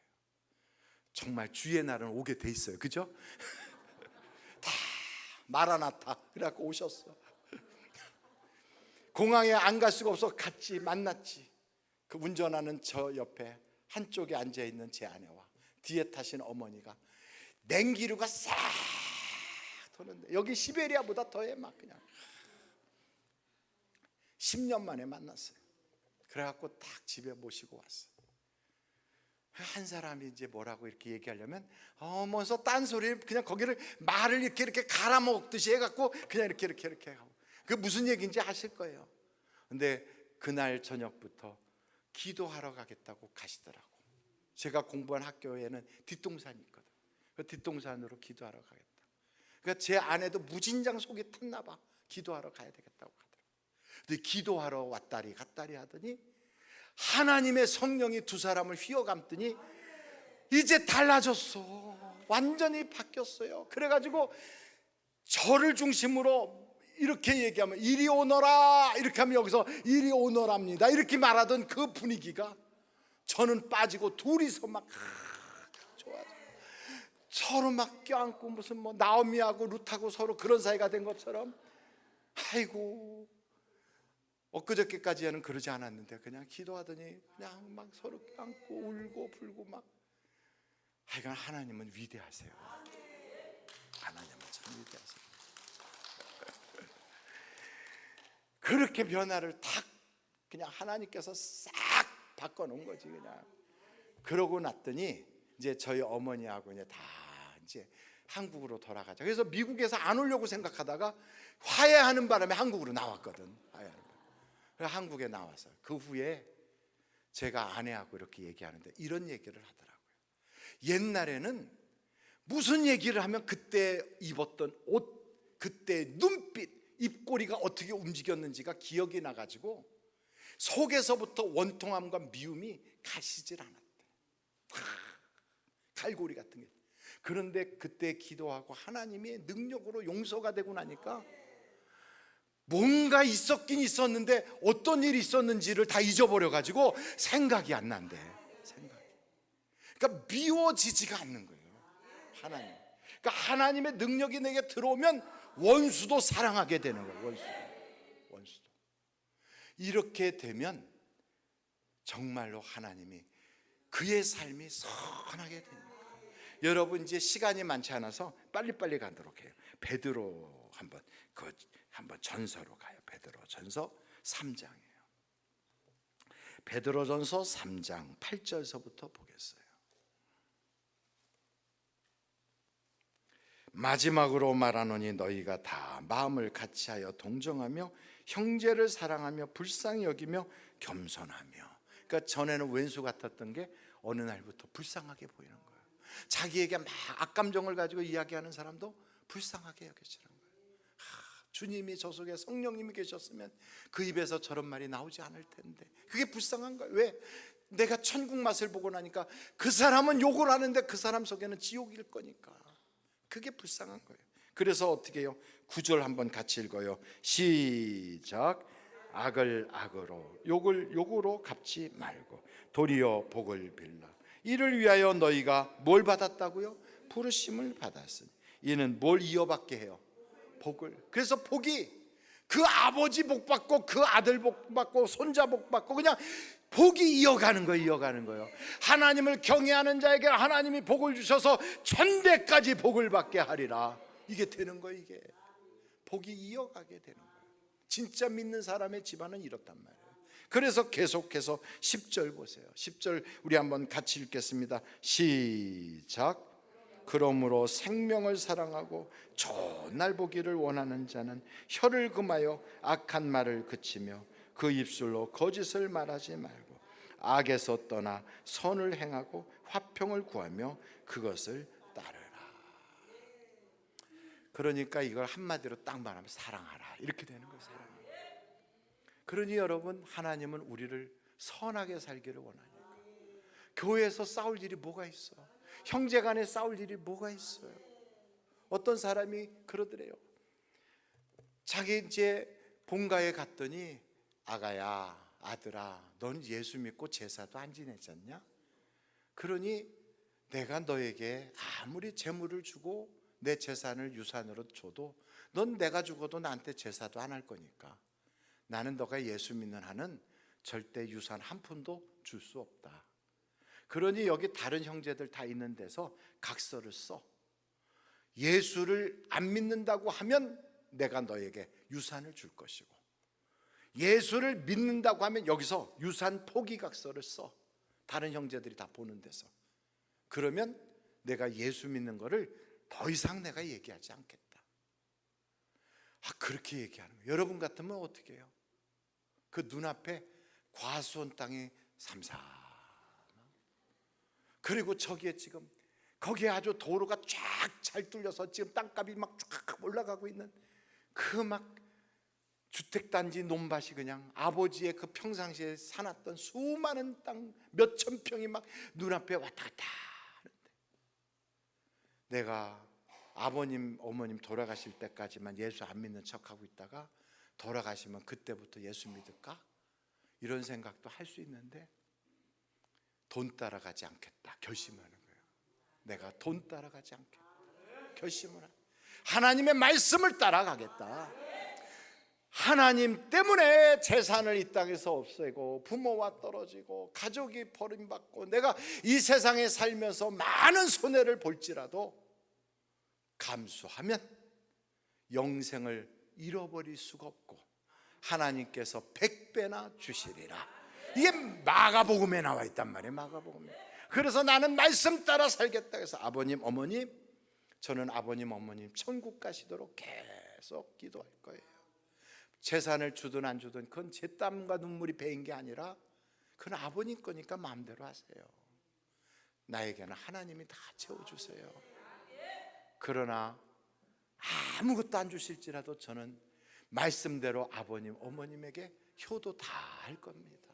정말 주의 날은 오게 돼 있어요. 그죠? 다 마라나타. 그래갖고 오셨어. 공항에 안 갈 수가 없어 갔지. 만났지. 그 운전하는 저 옆에 한쪽에 앉아있는 제 아내와 뒤에 타신 어머니가 냉기류가 싹 도는데, 여기 시베리아보다 더해. 막 그냥 10년 만에 만났어요. 그래갖고 딱 집에 모시고 왔어요. 한 사람이 이제 뭐라고 이렇게 얘기하려면, 뭐서 딴소리, 그냥 거기를 말을 이렇게 갈아먹듯이 해갖고 그냥 이렇게 하고. 그 무슨 얘기인지 아실 거예요. 근데 그날 저녁부터 기도하러 가겠다고 가시더라고. 제가 공부한 학교에는 뒷동산이 있거든. 그 뒷동산으로 기도하러 가겠다. 그러니까 제 아내도 무진장 속이 탔나 봐. 기도하러 가야 되겠다고 하더라고. 근데 기도하러 왔다리 갔다리 하더니 하나님의 성령이 두 사람을 휘어감더니 이제 달라졌어. 완전히 바뀌었어요. 그래가지고 저를 중심으로 이렇게 얘기하면, 이리 오너라, 이렇게 하면 여기서 이리 오너랍니다, 이렇게 말하던 그 분위기가 저는 빠지고 둘이서 막 좋아져. 서로 막 껴안고 무슨 뭐 나오미하고 룻하고 서로 그런 사이가 된 것처럼. 아이고, 엊그저께까지는 그러지 않았는데 그냥 기도하더니 그냥 막 서로 껴안고 울고 불고 막. 하여간 하나님은 위대하세요. 하나님은 참 위대하세요. 그렇게 변화를 탁 그냥 하나님께서 싹 바꿔놓은 거지 그냥. 그러고 났더니 이제 저희 어머니하고 이제 다 이제 한국으로 돌아가자. 그래서 미국에서 안 오려고 생각하다가 화해하는 바람에 한국으로 나왔거든. 화해하는 바람에. 그래서 한국에 나와서 그 후에 제가 아내하고 이렇게 얘기하는데 이런 얘기를 하더라고요. 옛날에는 무슨 얘기를 하면 그때 입었던 옷, 그때 눈빛, 입꼬리가 어떻게 움직였는지가 기억이 나가지고 속에서부터 원통함과 미움이 가시질 않았대. 갈고리 같은 게. 그런데 그때 기도하고 하나님의 능력으로 용서가 되고 나니까 뭔가 있었긴 있었는데 어떤 일이 있었는지를 다 잊어버려가지고 생각이 안 난대. 생각이. 그러니까 미워지지가 않는 거예요. 하나님. 그러니까 하나님의 능력이 내게 들어오면 원수도 사랑하게 되는 거예요. 원수도. 이렇게 되면 정말로 하나님이 그의 삶이 선하게 됩니다. 여러분 이제 시간이 많지 않아서 빨리빨리 가도록 해요. 베드로 한번 전서로 가요. 베드로전서 3장이에요. 베드로전서 3장 8절서부터 보겠어요. 마지막으로 말하노니 너희가 다 마음을 같이하여 동정하며 형제를 사랑하며 불쌍히 여기며 겸손하며. 그러니까 전에는 왼수 같았던 게 어느 날부터 불쌍하게 보이는 거예요. 자기에게 막 악감정을 가지고 이야기하는 사람도 불쌍하게 여겨지는 거예요. 주님이 저 속에 성령님이 계셨으면 그 입에서 저런 말이 나오지 않을 텐데. 그게 불쌍한 거예요. 왜? 내가 천국 맛을 보고 나니까 그 사람은 욕을 하는데 그 사람 속에는 지옥일 거니까. 그게 불쌍한 거예요. 그래서 어떻게 해요? 9절 한번 같이 읽어요. 시작. 악을 악으로 욕을 욕으로 갚지 말고 도리어 복을 빌라. 이를 위하여 너희가 뭘 받았다고요? 부르심을 받았으니. 이는 뭘 이어받게 해요? 복을. 그래서 복이 그 아버지 복 받고 그 아들 복 받고 손자 복 받고 그냥 복이 이어가는 거예요. 하나님을 경외하는 자에게 하나님이 복을 주셔서 천대까지 복을 받게 하리라. 이게 되는 거예요. 이게 복이 이어가게 되는 거예요. 진짜 믿는 사람의 집안은 이렇단 말이에요. 그래서 계속해서 10절 보세요. 10절 우리 한번 같이 읽겠습니다. 시작. 그러므로 생명을 사랑하고 좋은 날 보기를 원하는 자는 혀를 금하여 악한 말을 그치며 그 입술로 거짓을 말하지 말고 악에서 떠나 선을 행하고 화평을 구하며 그것을 따르라. 그러니까 이걸 한마디로 딱 말하면 사랑하라. 이렇게 되는 거예요. 사랑하라. 그러니 여러분, 하나님은 우리를 선하게 살기를 원하니까. 교회에서 싸울 일이 뭐가 있어? 형제 간에 싸울 일이 뭐가 있어요? 어떤 사람이 그러더래요. 자기 이제 본가에 갔더니 아가야, 아들아, 넌 예수 믿고 제사도 안 지냈잖냐? 그러니 내가 너에게 아무리 재물을 주고 내 재산을 유산으로 줘도 넌 내가 죽어도 나한테 제사도 안 할 거니까 나는 너가 예수 믿는 한은 절대 유산 한 푼도 줄 수 없다. 그러니 여기 다른 형제들 다 있는 데서 각서를 써. 예수를 안 믿는다고 하면 내가 너에게 유산을 줄 것이고, 예수를 믿는다고 하면 여기서 유산 포기 각서를 써. 다른 형제들이 다 보는 데서. 그러면 내가 예수 믿는 거를 더 이상 내가 얘기하지 않겠다. 그렇게 얘기하는 거예요. 여러분 같으면 어떻게 해요? 그 눈앞에 과수원 땅이 삼삼, 그리고 저기에 지금 거기에 아주 도로가 쫙 잘 뚫려서 지금 땅값이 막 쫙 올라가고 있는 그 막 주택단지 논밭이 그냥 아버지의 그 평상시에 사놨던 수많은 땅 몇천 평이 막 눈앞에 왔다 갔다 하는데, 내가 아버님 어머님 돌아가실 때까지만 예수 안 믿는 척하고 있다가 돌아가시면 그때부터 예수 믿을까? 이런 생각도 할 수 있는데 돈 따라가지 않겠다 결심하는 거예요. 내가 돈 따라가지 않겠다 결심을 한. 하나님의 말씀을 따라가겠다. 하나님 때문에 재산을 이 땅에서 없애고 부모와 떨어지고 가족이 버림받고 내가 이 세상에 살면서 많은 손해를 볼지라도 감수하면 영생을 잃어버릴 수가 없고 하나님께서 100배나 주시리라. 이게 마가복음에 나와 있단 말이에요. 마가복음에. 그래서 나는 말씀 따라 살겠다. 그래서 아버님, 어머님, 저는 아버님, 어머님 천국 가시도록 계속 기도할 거예요. 재산을 주든 안 주든 그건 제 땀과 눈물이 배인 게 아니라 그건 아버님 거니까 마음대로 하세요. 나에게는 하나님이 다 채워주세요. 그러나 아무것도 안 주실지라도 저는 말씀대로 아버님, 어머님에게 효도 다 할 겁니다.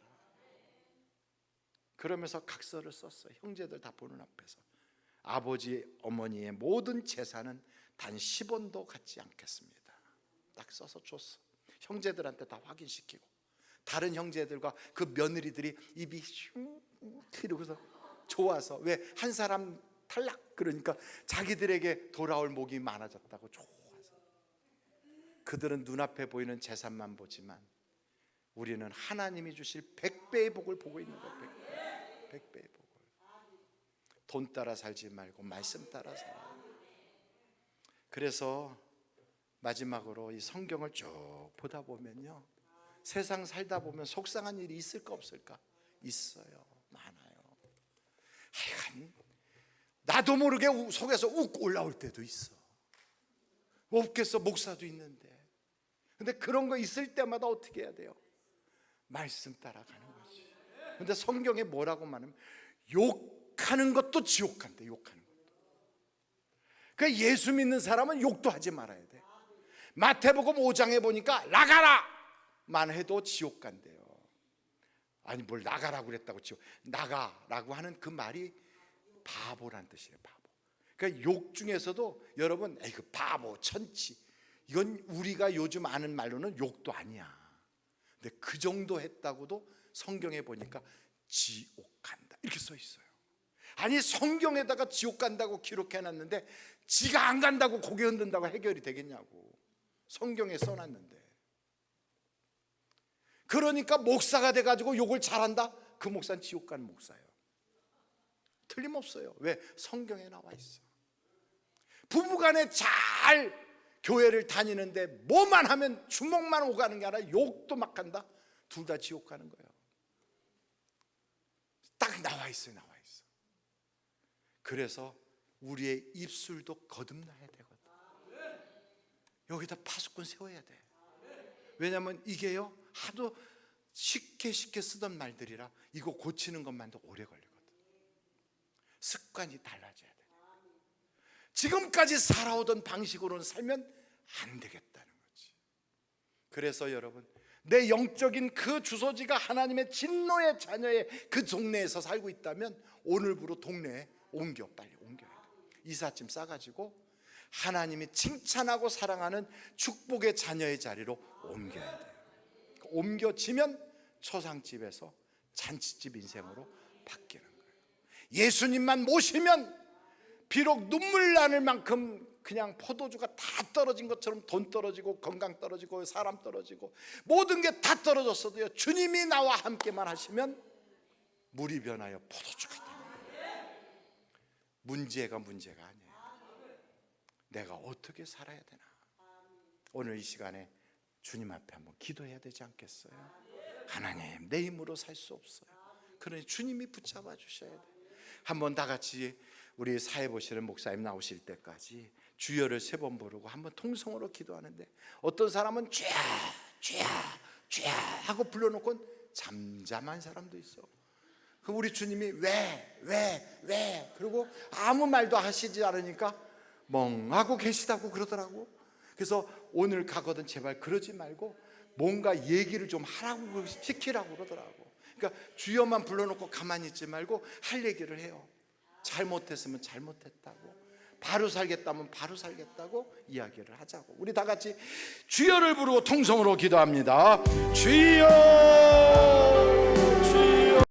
그러면서 각서를 썼어요. 형제들 다 보는 앞에서. 아버지, 어머니의 모든 재산은 단 10원도 갖지 않겠습니다. 딱 써서 줬어. 형제들한테 다 확인시키고, 다른 형제들과 그 며느리들이 입이 슝 이러고서 좋아서, 왜 한 사람 탈락 그러니까 자기들에게 돌아올 목이 많아졌다고 좋아서. 그들은 눈앞에 보이는 재산만 보지만 우리는 하나님이 주실 100배의 복을 보고 있는 거예요. 100배의 복을. 돈 따라 살지 말고 말씀 따라 살아요. 그래서 마지막으로 이 성경을 쭉 보다 보면요, 세상 살다 보면 속상한 일이 있을까 없을까? 있어요. 많아요. 하여간 나도 모르게 속에서 욱 올라올 때도 있어. 없겠어. 목사도 있는데. 근데 그런 거 있을 때마다 어떻게 해야 돼요? 말씀 따라가는 거지. 근데 성경에 뭐라고 말하면 욕하는 것도 지옥 간대. 욕하는 것도. 그러니까 예수 믿는 사람은 욕도 하지 말아야 돼. 마태복음 5장에 보니까 나가라 만 해도 지옥 간대요. 아니 뭘 나가라고 그랬다고 지옥. 나가라고 하는 그 말이 바보란 뜻이에요. 바보. 그러니까 욕 중에서도 여러분, 에이 그 바보, 천치, 이건 우리가 요즘 아는 말로는 욕도 아니야. 근데 그 정도 했다고도 성경에 보니까 지옥 간다 이렇게 써 있어요. 아니 성경에다가 지옥 간다고 기록해놨는데 지가 안 간다고 고개 흔든다고 해결이 되겠냐고. 성경에 써놨는데. 그러니까 목사가 돼가지고 욕을 잘한다? 그 목사는 지옥 가는 목사예요. 틀림없어요. 왜? 성경에 나와 있어. 부부간에 잘 교회를 다니는데 뭐만 하면 주먹만 오가는 게 아니라 욕도 막 한다? 둘 다 지옥 가는 거예요. 딱 나와 있어요. 나와 있어. 그래서 우리의 입술도 거듭나야 되거든. 여기다 파수꾼 세워야 돼. 왜냐하면 이게요, 하도 쉽게 쓰던 말들이라 이거 고치는 것만도 오래 걸리거든. 습관이 달라져야 돼. 지금까지 살아오던 방식으로는 살면 안 되겠다는 거지. 그래서 여러분, 내 영적인 그 주소지가 하나님의 진노의 자녀의 그 동네에서 살고 있다면 오늘부로 동네에 빨리 옮겨야 돼. 이삿짐 싸가지고 하나님이 칭찬하고 사랑하는 축복의 자녀의 자리로 옮겨야 돼요. 옮겨지면 초상집에서 잔치집 인생으로 바뀌는 거예요. 예수님만 모시면 비록 눈물 나는 만큼 그냥 포도주가 다 떨어진 것처럼 돈 떨어지고 건강 떨어지고 사람 떨어지고 모든 게 다 떨어졌어도요, 주님이 나와 함께만 하시면 물이 변하여 포도주가 되는 거예요. 문제가 아니에요. 내가 어떻게 살아야 되나. 오늘 이 시간에 주님 앞에 한번 기도해야 되지 않겠어요? 하나님, 내 힘으로 살 수 없어요. 그러니 주님이 붙잡아 주셔야 돼요. 한번 다 같이 우리 사회 보시는 목사님 나오실 때까지 주여를 3번 부르고 한번 통성으로 기도하는데, 어떤 사람은 주야 하고 불러놓고 잠잠한 사람도 있어. 그럼 우리 주님이 왜 그리고 아무 말도 하시지 않으니까 멍하고 계시다고 그러더라고. 그래서 오늘 가거든 제발 그러지 말고 뭔가 얘기를 좀 하라고 시키라고 그러더라고. 그러니까 주여만 불러놓고 가만히 있지 말고 할 얘기를 해요. 잘못했으면 잘못했다고, 바로 살겠다면 바로 살겠다고 이야기를 하자고. 우리 다 같이 주여를 부르고 통성으로 기도합니다. 주여